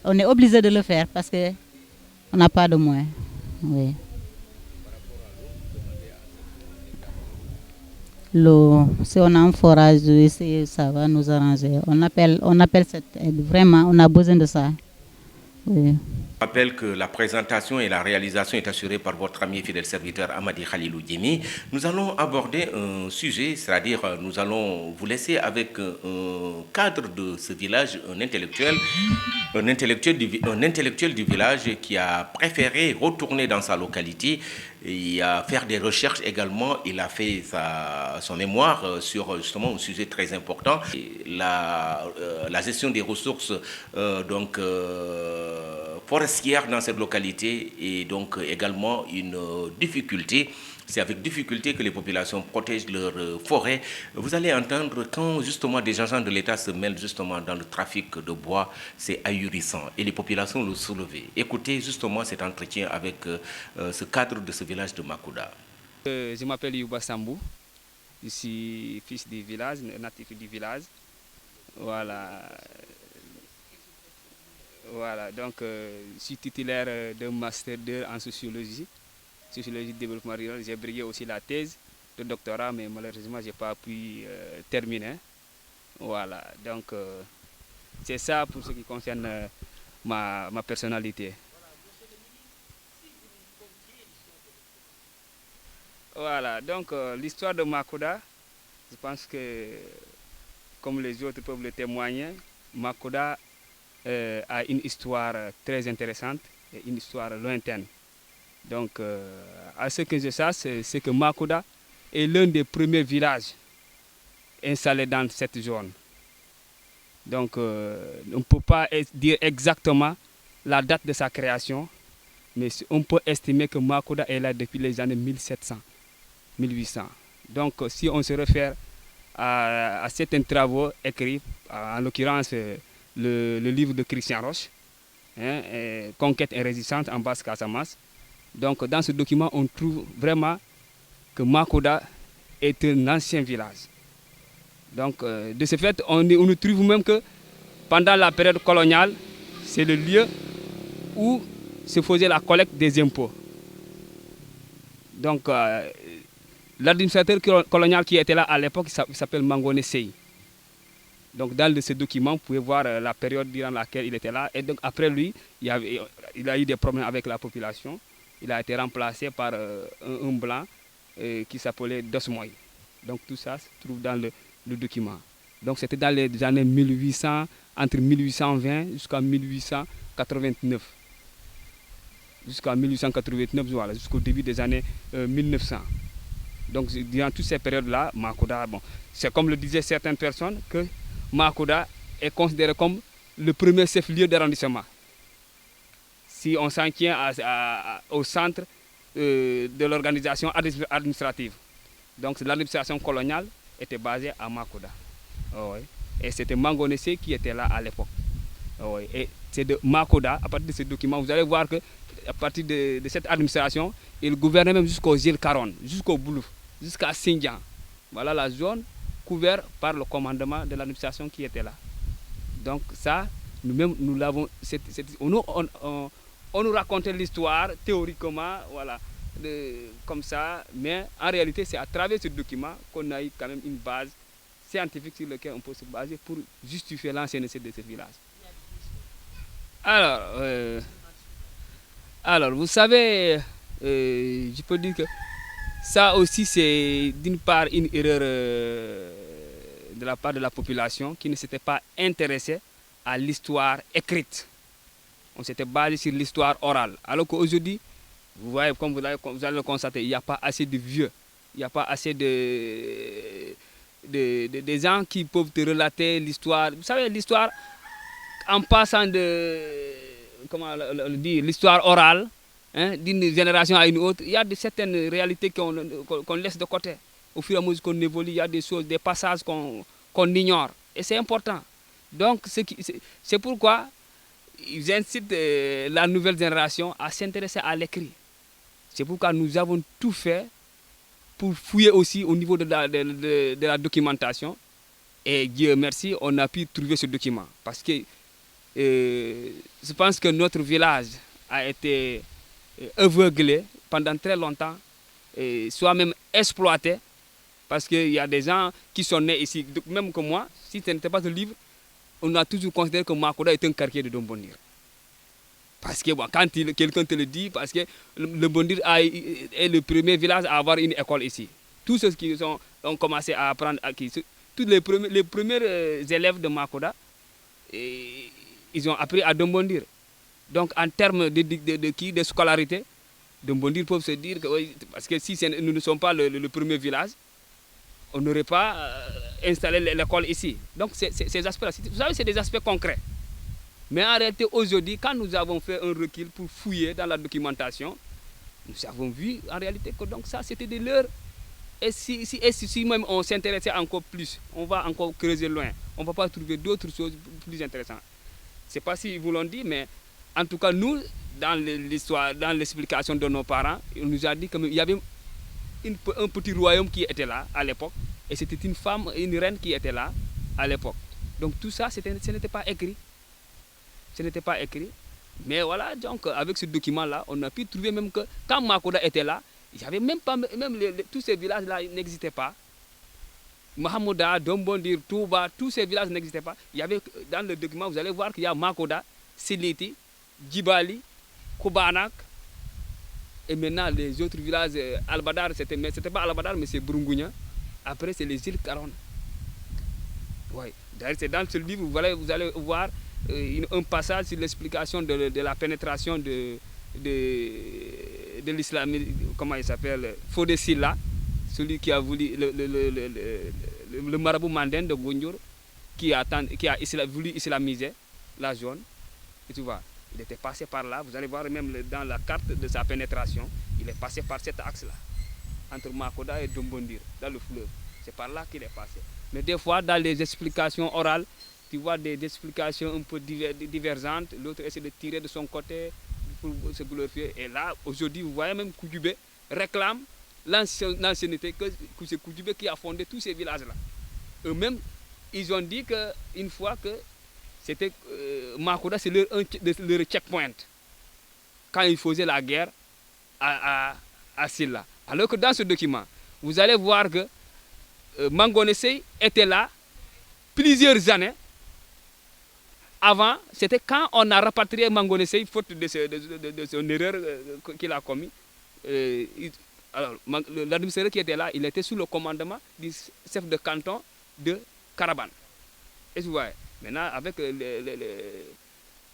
Speaker 4: On est obligé de le faire parce qu'on n'a pas de moyens. Oui. L'eau, si on a un forage ici, ça va nous arranger. On appelle cette aide. Vraiment, on a besoin de ça. Oui.
Speaker 1: Je rappelle que la présentation et la réalisation est assurée par votre ami et fidèle serviteur Amadi Khalilou Djemi. Nous allons aborder un sujet, c'est-à-dire nous allons vous laisser avec un cadre de ce village, un intellectuel du village qui a préféré retourner dans sa localité et à faire des recherches également. Il a fait son mémoire sur justement un sujet très important, la gestion des ressources forestières dans cette localité, et donc également une difficulté. C'est avec difficulté que les populations protègent leurs forêts. Vous allez entendre quand justement des agents de l'État se mêlent justement dans le trafic de bois, c'est ahurissant et les populations le soulèvent. Écoutez justement cet entretien avec ce cadre de ce village de Makouda.
Speaker 5: Je m'appelle Yuba Sambou, je suis fils du village, natif du village. Voilà, donc je suis titulaire d'un master 2 en sociologie de développement rural. J'ai brigué aussi la thèse de doctorat, mais malheureusement, je n'ai pas pu terminer. Voilà, donc c'est ça pour ce qui concerne ma personnalité. Voilà, donc l'histoire de Makouda, je pense que, comme les autres peuvent le témoigner, Makouda a une histoire très intéressante et une histoire lointaine. Donc, à ce que je sache, c'est que Makouda est l'un des premiers villages installés dans cette zone. Donc, on ne peut pas dire exactement la date de sa création, mais on peut estimer que Makouda est là depuis les années 1700, 1800. Donc, si on se réfère à certains travaux écrits, en l'occurrence le livre de Christian Roche, Conquête et résistance en Basse-Casamance. Donc, dans ce document, on trouve vraiment que Makouda est un ancien village. Donc, de ce fait, on trouve même que pendant la période coloniale, c'est le lieu où se faisait la collecte des impôts. Donc, l'administrateur colonial qui était là à l'époque, il s'appelle Mangone Sey. Donc, dans ce document, vous pouvez voir la période durant laquelle il était là. Et donc, après lui, il a eu des problèmes avec la population. Il a été remplacé par un blanc qui s'appelait Dosmoy. Donc, tout ça se trouve dans le document. Donc, c'était dans les années 1800, entre 1820 jusqu'à 1889. Jusqu'à 1889, voilà, jusqu'au début des années 1900. Donc, durant toutes ces périodes-là, Makouda, c'est comme le disaient certaines personnes, que Makouda est considéré comme le premier chef-lieu d'arrondissement. Si on s'en tient au centre de l'organisation administrative. Donc, l'administration coloniale était basée à Makouda. Oh, oui. Et c'était Mangone Sey qui était là à l'époque. Oh, oui. Et c'est de Makouda, à partir de ce document, vous allez voir que à partir de cette administration, il gouvernait même jusqu'aux îles Caron, jusqu'au Boulouf, jusqu'à Sindian. Voilà la zone couverte par le commandement de l'administration qui était là. Donc ça, nous-mêmes, nous l'avons... On nous racontait l'histoire théoriquement, voilà, comme ça, mais en réalité, c'est à travers ce document qu'on a eu quand même une base scientifique sur laquelle on peut se baser pour justifier l'ancienneté de ce village. Alors, vous savez, je peux dire que ça aussi, c'est d'une part une erreur de la part de la population qui ne s'était pas intéressée à l'histoire écrite. On s'était basé sur l'histoire orale. Alors qu'aujourd'hui, vous voyez, comme vous allez le constater, il n'y a pas assez de vieux, il n'y a pas assez de gens qui peuvent te relater l'histoire. Vous savez, l'histoire, en passant l'histoire orale, d'une génération à une autre, il y a certaines réalités qu'on laisse de côté. Au fur et à mesure qu'on évolue, il y a des choses, des passages qu'on ignore. Et c'est important. Donc, c'est pourquoi ils incitent la nouvelle génération à s'intéresser à l'écrit. C'est pourquoi nous avons tout fait pour fouiller aussi au niveau de la documentation. Et Dieu merci, on a pu trouver ce document. Parce que je pense que notre village a été aveuglé pendant très longtemps, soit même exploité, parce qu'il y a des gens qui sont nés ici, même que moi, si ce n'était pas ce livre, on a toujours considéré que Makouda est un quartier de Dombondir. Parce que bon, quand quelqu'un te le dit, parce que le Bondir est le premier village à avoir une école ici. Tous ceux qui ont commencé à apprendre, tous les premiers élèves de Makoda, ils ont appris à Dombondir. Donc en termes de scolarité, Dombondir peuvent se dire que, oui, parce que si nous ne sommes pas le premier village, on n'aurait pas installé l'école ici. Donc ces aspects-là, vous savez, c'est des aspects concrets. Mais en réalité, aujourd'hui, quand nous avons fait un recul pour fouiller dans la documentation, nous avons vu en réalité que donc ça, c'était de l'heure. Et si même on s'intéressait encore plus, on va encore creuser loin, on ne va pas trouver d'autres choses plus intéressantes. Je ne sais pas s'ils vous l'ont dit, mais en tout cas, nous, dans l'histoire, dans l'explication de nos parents, on nous a dit qu'il y avait un petit royaume qui était là à l'époque, et c'était une femme, une reine qui était là à l'époque. Donc tout ça, ce n'était pas écrit. Ce n'était pas écrit. Mais voilà, donc avec ce document-là, on a pu trouver même que quand Makoda était là, il y avait même pas, tous ces villages-là n'existaient pas. Mahamouda, Dombondir, Touba, tous ces villages n'existaient pas. Il y avait, dans le document, vous allez voir qu'il y a Makoda, Siliti, Djibali, Koubanak, et maintenant les autres villages, Albadar, c'était pas Albadar, mais c'est Brungunya. Après, c'est les îles Caron. Oui. D'ailleurs, c'est dans ce livre, vous allez voir un passage sur l'explication de la pénétration de l'islam, comment il s'appelle, Fodé Silla, celui qui a voulu, le marabout mandin de Gounjour, qui a voulu islamiser la zone. Et tu vois, il était passé par là, vous allez voir même dans la carte de sa pénétration, il est passé par cet axe-là, entre Makoda et Dombondir, dans le fleuve. C'est par là qu'il est passé. Mais des fois, dans les explications orales, tu vois des explications un peu divergentes, l'autre essaie de tirer de son côté pour se glorifier. Et là, aujourd'hui, vous voyez même Koudjoubé réclame l'ancienneté, que c'est Koudjoubé qui a fondé tous ces villages-là. Eux-mêmes, ils ont dit qu'une fois que c'était Makoda, c'est leur checkpoint, quand ils faisaient la guerre à Silla. Alors que dans ce document, vous allez voir que Mangonesei était là plusieurs années. Avant, c'était quand on a rapatrié Mangonesei, faute de son erreur qu'il a commis. Alors, l'administrateur qui était là, il était sous le commandement du chef de canton de Caraban. Et vous voyez, maintenant, avec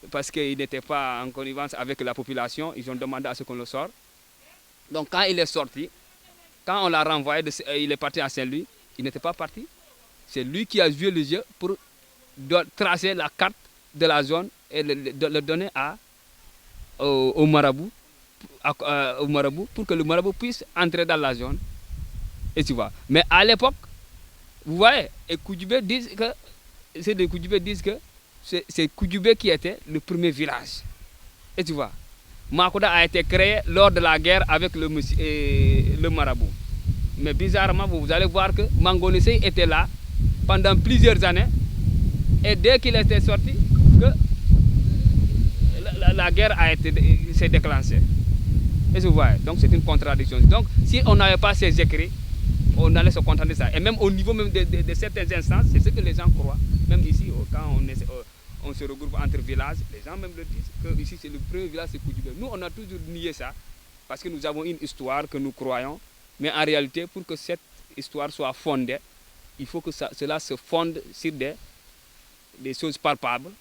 Speaker 5: parce qu'il n'était pas en connivence avec la population, ils ont demandé à ce qu'on le sorte. Donc, quand il est sorti, quand on l'a renvoyé, il est parti à Saint-Louis, il n'était pas parti. C'est lui qui a joué le jeu pour tracer la carte de la zone et le donner au marabout, pour que le marabout puisse entrer dans la zone. Et tu vois. Mais à l'époque, vous voyez, et Koudjoubé disent que c'est Koudjoubé qui était le premier village. Et tu vois, Makoda a été créé lors de la guerre avec le marabout. Mais bizarrement, vous allez voir que Mangonesei était là pendant plusieurs années. Et dès qu'il était sorti, que la guerre s'est déclenchée. Et vous voyez, donc c'est une contradiction. Donc si on n'avait pas ces écrits, on allait se contenter de ça. Et même au niveau même de certaines instances, c'est ce que les gens croient. Même ici, quand on se regroupe entre villages, les gens même le disent, que ici c'est le premier village, c'est Koudjoubé. Nous, on a toujours nié ça, parce que nous avons une histoire que nous croyons. Mais en réalité, pour que cette histoire soit fondée, il faut que cela se fonde sur des choses palpables,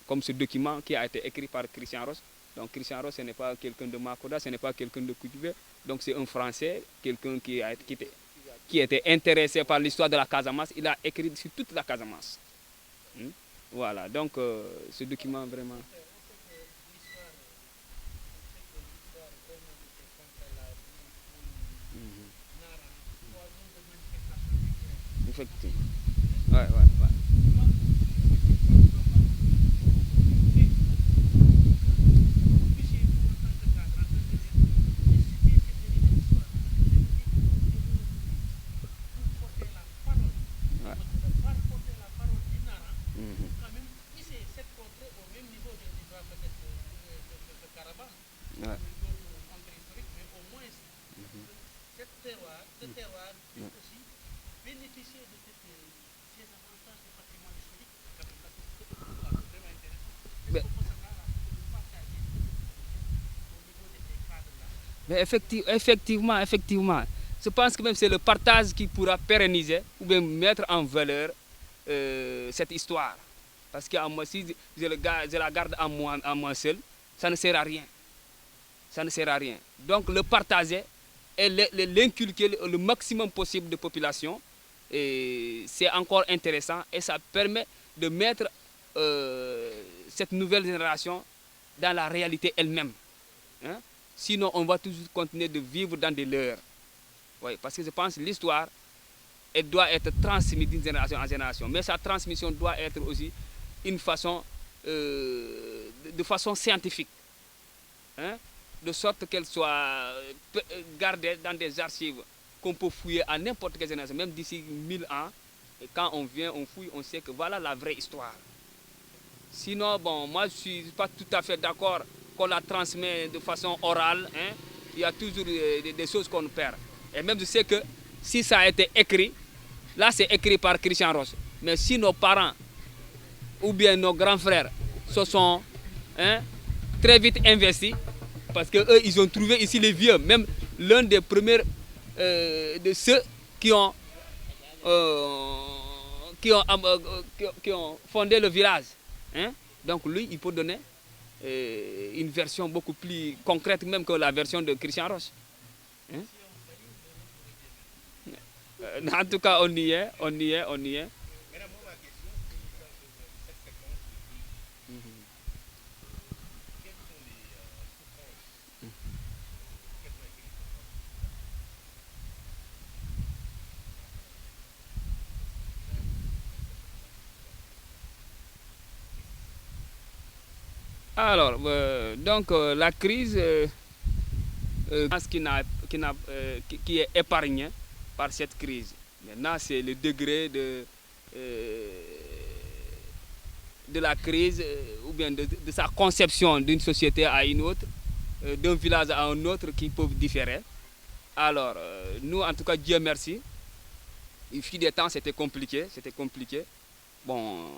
Speaker 5: comme ce document qui a été écrit par Christian Ross. Donc Christian Ross, ce n'est pas quelqu'un de Makoda, ce n'est pas quelqu'un de Koudjoubé. Donc c'est un Français, quelqu'un qui était intéressé par l'histoire de la Casamance. Il a écrit sur toute la Casamance. Voilà, donc ce document vraiment... Effectivement. Ouais. Mais effectivement. Je pense que même c'est le partage qui pourra pérenniser ou bien mettre en valeur cette histoire. Parce que si je la garde à moi seul, ça ne sert à rien. Ça ne sert à rien. Donc le partager et l'inculquer le maximum possible de population, c'est encore intéressant et ça permet de mettre cette nouvelle génération dans la réalité elle-même. Hein? Sinon, on va toujours continuer de vivre dans des leurres. Oui, parce que je pense que l'histoire, elle doit être transmise d'une génération en génération. Mais sa transmission doit être aussi de façon scientifique. Hein? De sorte qu'elle soit gardée dans des archives qu'on peut fouiller à n'importe quelle génération, même d'ici 1000 ans. Et quand on vient, on fouille, on sait que voilà la vraie histoire. Sinon, bon, moi je ne suis pas tout à fait d'accord qu'on la transmet de façon orale. Hein? Il y a toujours des choses qu'on perd. Et même je sais que si ça a été écrit, là c'est écrit par Christian Roche. Mais si nos parents ou bien nos grands frères se sont très vite investis, parce qu'eux, ils ont trouvé ici les vieux, même l'un des premiers de ceux qui ont fondé le village. Hein? Donc lui, il peut donner une version beaucoup plus concrète même que la version de Christian Roche. Hein? En tout cas, on y est. Alors, donc la crise qui est épargnée par cette crise. Maintenant, c'est le degré de la crise ou bien de sa conception d'une société à une autre, d'un village à un autre qui peuvent différer. Alors, nous, en tout cas, Dieu merci. Il fut des temps, c'était compliqué. Bon,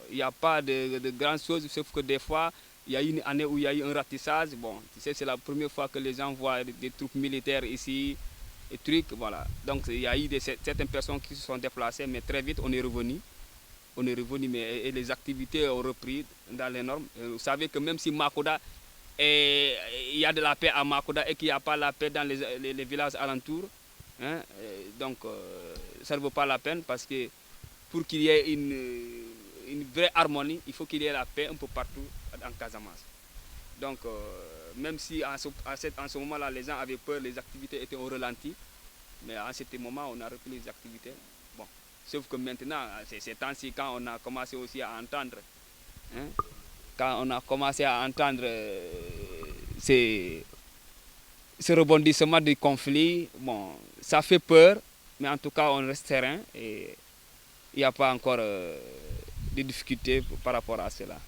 Speaker 5: il n'y a pas de grandes choses, sauf que des fois, il y a une année où il y a eu un ratissage. Bon, tu sais, c'est la première fois que les gens voient des troupes militaires ici, et trucs, voilà. Donc, il y a eu certaines personnes qui se sont déplacées, mais très vite, on est revenu, mais et les activités ont repris dans les normes. Vous savez que même si Makoda, il y a de la paix à Makoda et qu'il n'y a pas la paix dans les villages alentours, hein, donc ça ne vaut pas la peine parce que pour qu'il y ait une vraie harmonie, il faut qu'il y ait la paix un peu partout en Casamance. Donc, même si en ce moment-là, les gens avaient peur, les activités étaient au ralenti, mais à ce moment, on a repris les activités. Bon, sauf que maintenant, ces temps-ci, quand on a commencé aussi à entendre, ce rebondissement du conflit, bon, ça fait peur, mais en tout cas, on reste serein et il n'y a pas encore de difficultés par rapport à cela.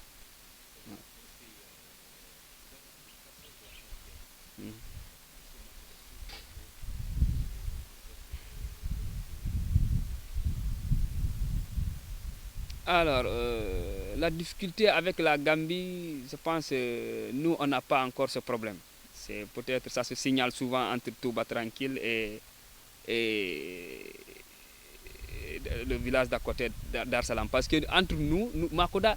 Speaker 5: Alors, la difficulté avec la Gambie, je pense nous, on n'a pas encore ce problème. C'est peut-être ça se signale souvent entre Touba Tranquille et le village d'à côté Dar Salam. Parce que entre nous, Makoda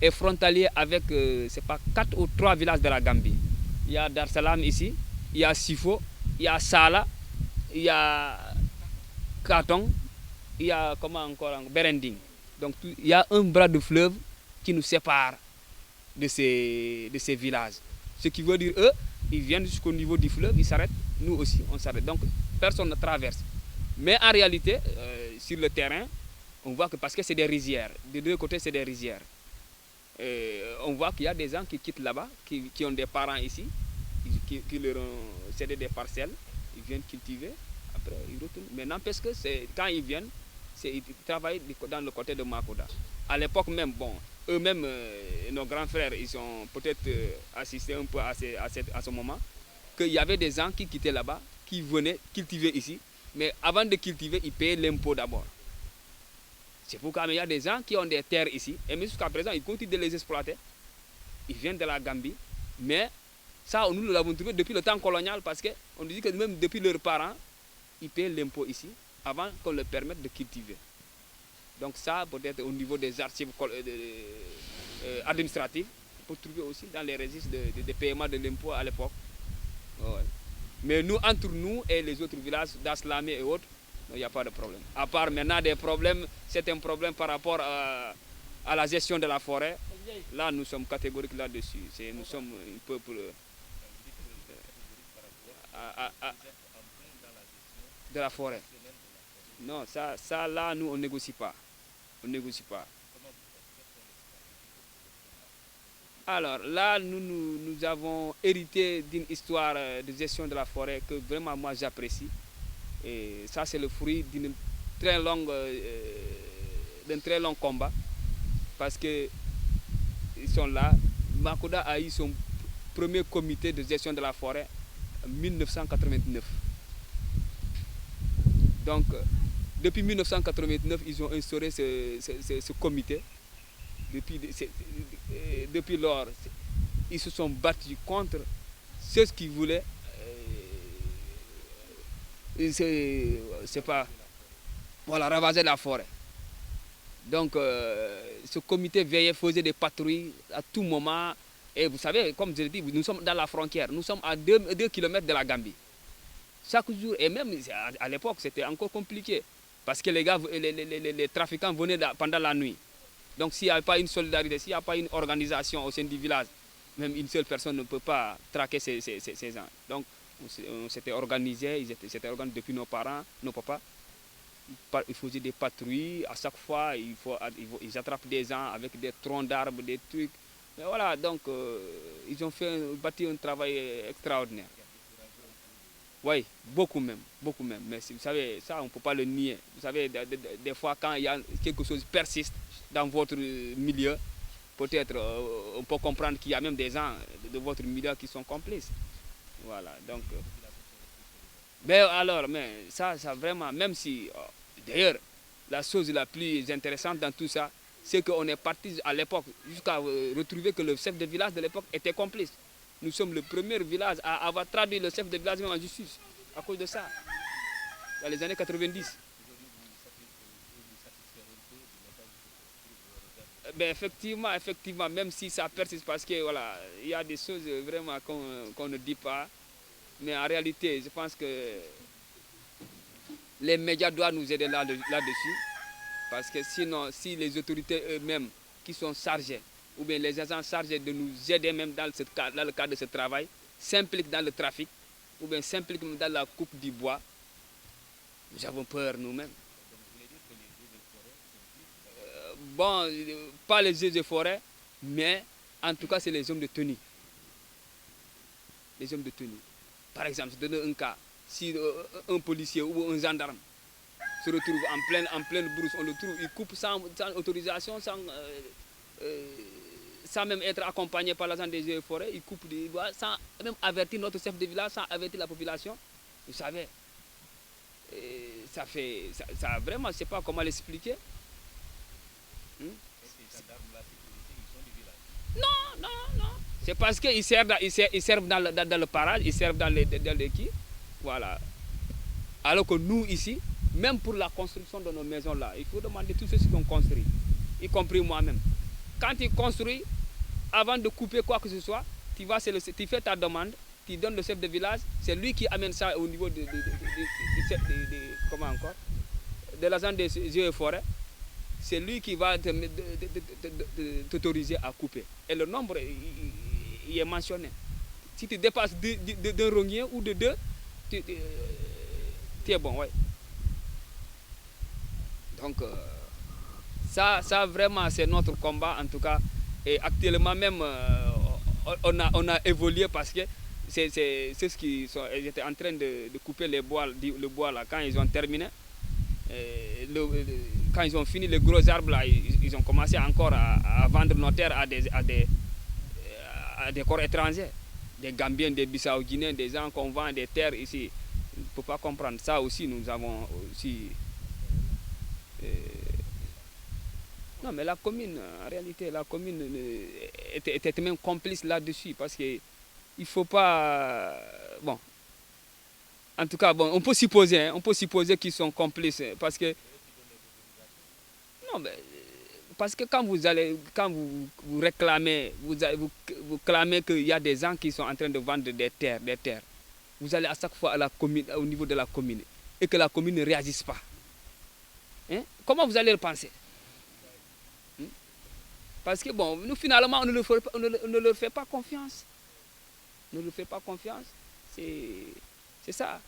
Speaker 5: est frontalier avec, c'est pas 4 ou 3 villages de la Gambie. Il y a Dar Salam ici, il y a Sifo, il y a Sala, il y a Katong, il y a Berending. Donc il y a un bras de fleuve qui nous sépare de ces villages. Ce qui veut dire, eux, ils viennent jusqu'au niveau du fleuve, ils s'arrêtent, nous aussi, on s'arrête. Donc personne ne traverse. Mais en réalité, sur le terrain, on voit que parce que c'est des rizières, des deux côtés c'est des rizières. On voit qu'il y a des gens qui quittent là-bas, qui ont des parents ici, qui leur ont cédé des parcelles, ils viennent cultiver, après ils retournent. Mais n'empêche que quand ils viennent, ils travaillent dans le côté de Makoda. À l'époque même, bon, eux-mêmes, nos grands frères, ils ont peut-être assisté un peu à ce moment, qu'il y avait des gens qui quittaient là-bas, qui venaient cultiver ici, mais avant de cultiver, ils payaient l'impôt d'abord. C'est pourquoi il y a des gens qui ont des terres ici, et jusqu'à présent, ils continuent de les exploiter. Ils viennent de la Gambie, mais Ça, nous l'avons trouvé depuis le temps colonial parce qu'on dit que même depuis leurs parents, ils paient l'impôt ici avant qu'on leur permette de cultiver. Donc ça, peut-être au niveau des archives administratives, on peut trouver aussi dans les registres de paiement de l'impôt à l'époque. Ouais. Mais nous, entre nous et les autres villages d'Aslamé et autres, il n'y a pas de problème. À part maintenant des problèmes, c'est un problème par rapport à la gestion de la forêt. Là, nous sommes catégoriques là-dessus. Nous sommes un peuple de la forêt. Non, ça là, nous, on ne négocie pas. On négocie pas. Alors là, nous avons hérité d'une histoire de gestion de la forêt que vraiment moi j'apprécie. Et ça, c'est le fruit d'un très long combat. Parce qu'ils sont là. Makuda a eu son premier comité de gestion de la forêt en 1989. Donc, depuis 1989, ils ont instauré ce comité. Depuis lors, ils se sont battus contre ceux qui voulaient, ravager la forêt. Donc, ce comité veillait, faisait des patrouilles à tout moment. Et vous savez, comme je l'ai dit, nous sommes dans la frontière. Nous sommes à 2 km de la Gambie. Chaque jour, et même à l'époque, c'était encore compliqué. Parce que les trafiquants venaient pendant la nuit. Donc s'il n'y a pas une solidarité, s'il n'y a pas une organisation au sein du village, même une seule personne ne peut pas traquer ces gens. Donc on s'était organisé, ils s'étaient organisés depuis nos parents, nos papas. Ils faisaient des patrouilles, à chaque fois ils attrapent des gens avec des troncs d'arbres, des trucs. Mais voilà, donc ils ont bâti un travail extraordinaire. Oui, beaucoup même. Mais vous savez, ça on ne peut pas le nier. Vous savez, des fois quand il y a quelque chose qui persiste dans votre milieu, peut-être on peut comprendre qu'il y a même des gens de votre milieu qui sont complices. Voilà, donc... mais ça vraiment, même si... d'ailleurs, la chose la plus intéressante dans tout ça, c'est qu'on est parti à l'époque jusqu'à retrouver que le chef de village de l'époque était complice. Nous sommes le premier village à avoir traduit le chef de village même en justice, à cause de ça, dans les années 90. Ben effectivement, même si ça persiste, parce que voilà, il y a des choses vraiment qu'on ne dit pas, mais en réalité, je pense que les médias doivent nous aider là-dessus, parce que sinon, si les autorités eux-mêmes qui sont chargées, ou bien les agents chargés de nous aider même dans le cadre de ce travail, s'impliquent dans le trafic, ou bien s'impliquent dans la coupe du bois, nous avons peur nous-mêmes. Bon, pas les eaux et forêts, mais en tout cas, c'est les hommes de tenue. Les hommes de tenue. Par exemple, je donne un cas. Si un policier ou un gendarme se retrouve en pleine brousse, on le trouve, il coupe sans autorisation, sans même être accompagné par l'agent des eaux et forêts, il coupe des bois, sans même avertir notre chef de village, sans avertir la population. Vous savez, ça vraiment, je ne sais pas comment l'expliquer. Non. C'est parce qu'ils servent dans le parage, ils servent dans les qui. Voilà. Alors que nous, ici, même pour la construction de nos maisons là, il faut demander tous ceux qui ont construit, y compris moi-même. Quand ils construisent, avant de couper quoi que ce soit, tu fais ta demande, tu donnes le chef de village, c'est lui qui amène ça au niveau de l'agent des eaux et forêts. C'est lui qui va t'autoriser à couper. Et le nombre, il est mentionné. Si tu dépasses d'un rognier ou de 2, tu es bon, ouais. Donc, ça vraiment, c'est notre combat, en tout cas. Et actuellement même, on a évolué parce que c'est ce qu'ils étaient en train de couper le bois là, quand ils ont terminé. Quand ils ont fini les gros arbres là, ils ont commencé encore à vendre nos terres à des corps étrangers, des Gambiens, des Bissau-Guinéens, des gens qu'on vend des terres ici. On ne peut pas comprendre ça aussi. Nous avons aussi... Non, mais la commune, en réalité, était même complice là-dessus parce que il ne faut pas... bon, en tout cas, bon, on peut supposer qu'ils sont complices, parce que... Non, mais... Parce que quand vous réclamez, vous clamez qu'il y a des gens qui sont en train de vendre des terres, vous allez à chaque fois à la commune, au niveau de la commune, et que la commune ne réagisse pas. Hein? Comment vous allez le penser? Parce que bon, nous finalement, on ne leur fait pas confiance. On ne leur fait pas confiance. C'est ça.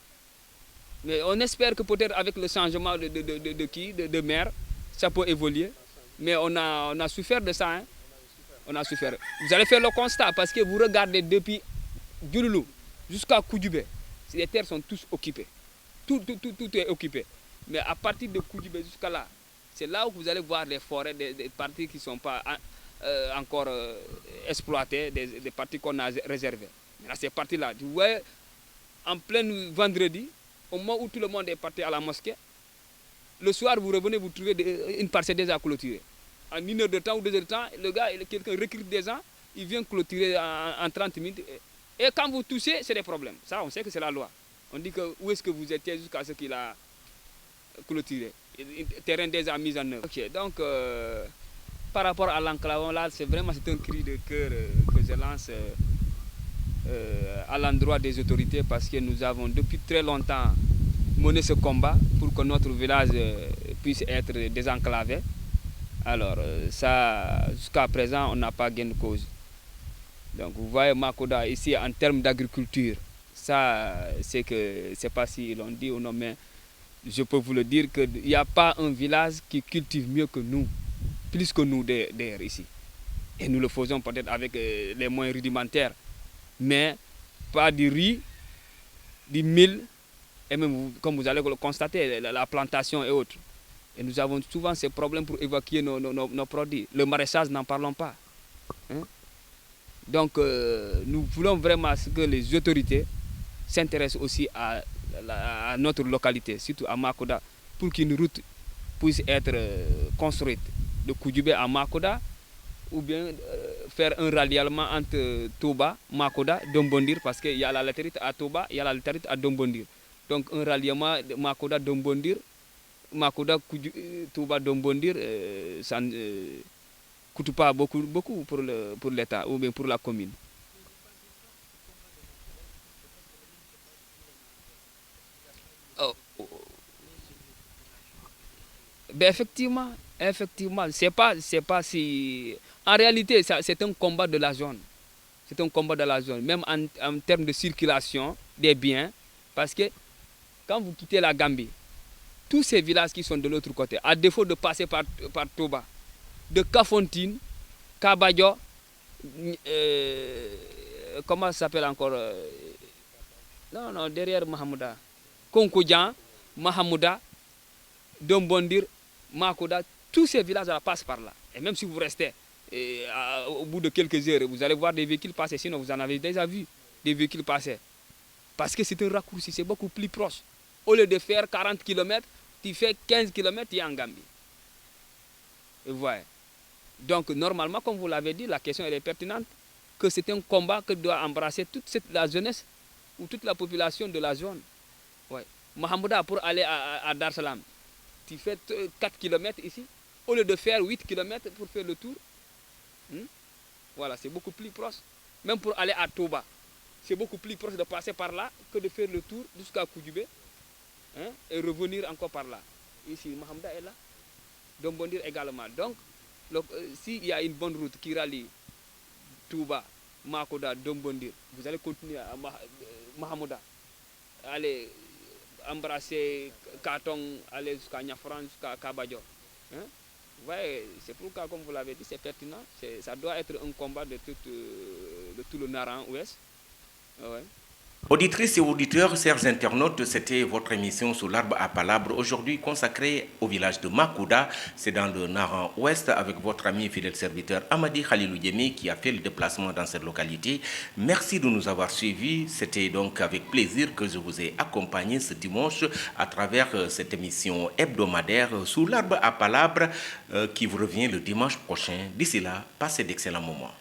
Speaker 5: Mais on espère que peut-être avec le changement de maire, ça peut évoluer. Mais on a souffert de ça. Hein? On a souffert. Vous allez faire le constat parce que vous regardez depuis Djouloulou jusqu'à Koudjoubé, les terres sont tous occupées. Tout est occupé. Mais à partir de Koudjoubé jusqu'à là, c'est là où vous allez voir les forêts, des parties qui ne sont pas encore exploitées, des parties qu'on a réservées. Mais là, ces parties-là, vous voyez, en plein vendredi, au moment où tout le monde est parti à la mosquée, le soir, vous revenez, vous trouvez une parcelle déjà clôturée. En 1 heure de temps ou 2 heures de temps, le gars, quelqu'un recrute des gens, il vient clôturer en 30 minutes. Et quand vous touchez, c'est des problèmes. Ça, on sait que c'est la loi. On dit que où est-ce que vous étiez jusqu'à ce qu'il a clôturé. Le terrain déjà mis en œuvre. Okay, donc, par rapport à l'enclavement, là, c'est un cri de cœur que je lance à l'endroit des autorités parce que nous avons depuis très longtemps mené ce combat pour que notre village puisse être désenclavé. Alors, ça, jusqu'à présent, on n'a pas gain de cause. Donc, vous voyez Makoda ici en termes d'agriculture, ça, c'est que, je ne sais pas si l'on dit ou non, mais je peux vous le dire qu'il n'y a pas un village qui cultive mieux que nous, plus que nous d'ailleurs ici. Et nous le faisons peut-être avec les moyens rudimentaires, mais pas du riz, du mil, et même comme vous allez le constater, la plantation et autres. Et nous avons souvent ces problèmes pour évacuer nos produits. Le maraîchage, n'en parlons pas. Hein? Donc, nous voulons vraiment que les autorités s'intéressent aussi à notre localité, surtout à Makoda, pour qu'une route puisse être construite de Koudjoubé à Makoda, ou bien faire un ralliement entre Touba, Makoda, Dombondir, parce qu'il y a la latérite à Touba, il y a la latérite à Dombondir. Donc, un ralliement de Makoda, Dombondir, Makoda, Touba, Dombondir, ça ne coûte pas beaucoup pour l'État ou bien pour la commune. Ben effectivement, c'est pas si... En réalité, c'est un combat de la zone. C'est un combat de la zone, même en termes de circulation des biens, parce que quand vous quittez la Gambie, tous ces villages qui sont de l'autre côté, à défaut de passer par Touba, de Kafountine, Kabadjo, comment ça s'appelle encore non, derrière Mahamouda, Konkoudian, Mahamouda, Dombondir, Makoda, tous ces villages passent par là. Et même si vous restez au bout de quelques heures, vous allez voir des véhicules passer, sinon vous en avez déjà vu des véhicules passer. Parce que c'est un raccourci, c'est beaucoup plus proche. Au lieu de faire 40 km, tu fais 15 km, tu es en Gambie. Et voilà. Donc normalement, comme vous l'avez dit, la question elle est pertinente, que c'est un combat que doit embrasser toute la jeunesse ou toute la population de la zone. Ouais. Mahamouda, pour aller à Dar Salam, tu fais 4 km ici, au lieu de faire 8 km pour faire le tour. Voilà, c'est beaucoup plus proche. Même pour aller à Touba, c'est beaucoup plus proche de passer par là que de faire le tour jusqu'à Koudjoubé et revenir encore par là. Ici, Mahamouda est là, Dombondir également. Donc, s'il y a une bonne route qui rallie Touba, Makoda, Dombondir, vous allez continuer à Mahamouda, aller embrasser Katong, aller jusqu'à Niafran, jusqu'à Kabadjo. Ouais, c'est pourquoi, comme vous l'avez dit, c'est pertinent. Ça doit être un combat de tout le Naran Ouest. Ouais.
Speaker 1: Auditrices et auditeurs, chers internautes, c'était votre émission Sous l'arbre à palabre, aujourd'hui consacrée au village de Makuda, c'est dans le Naran Ouest, avec votre ami et fidèle serviteur Amadi Khalilou Yemi qui a fait le déplacement dans cette localité. Merci de nous avoir suivis, c'était donc avec plaisir que je vous ai accompagné ce dimanche à travers cette émission hebdomadaire Sous l'arbre à palabre qui vous revient le dimanche prochain. D'ici là, passez d'excellents moments.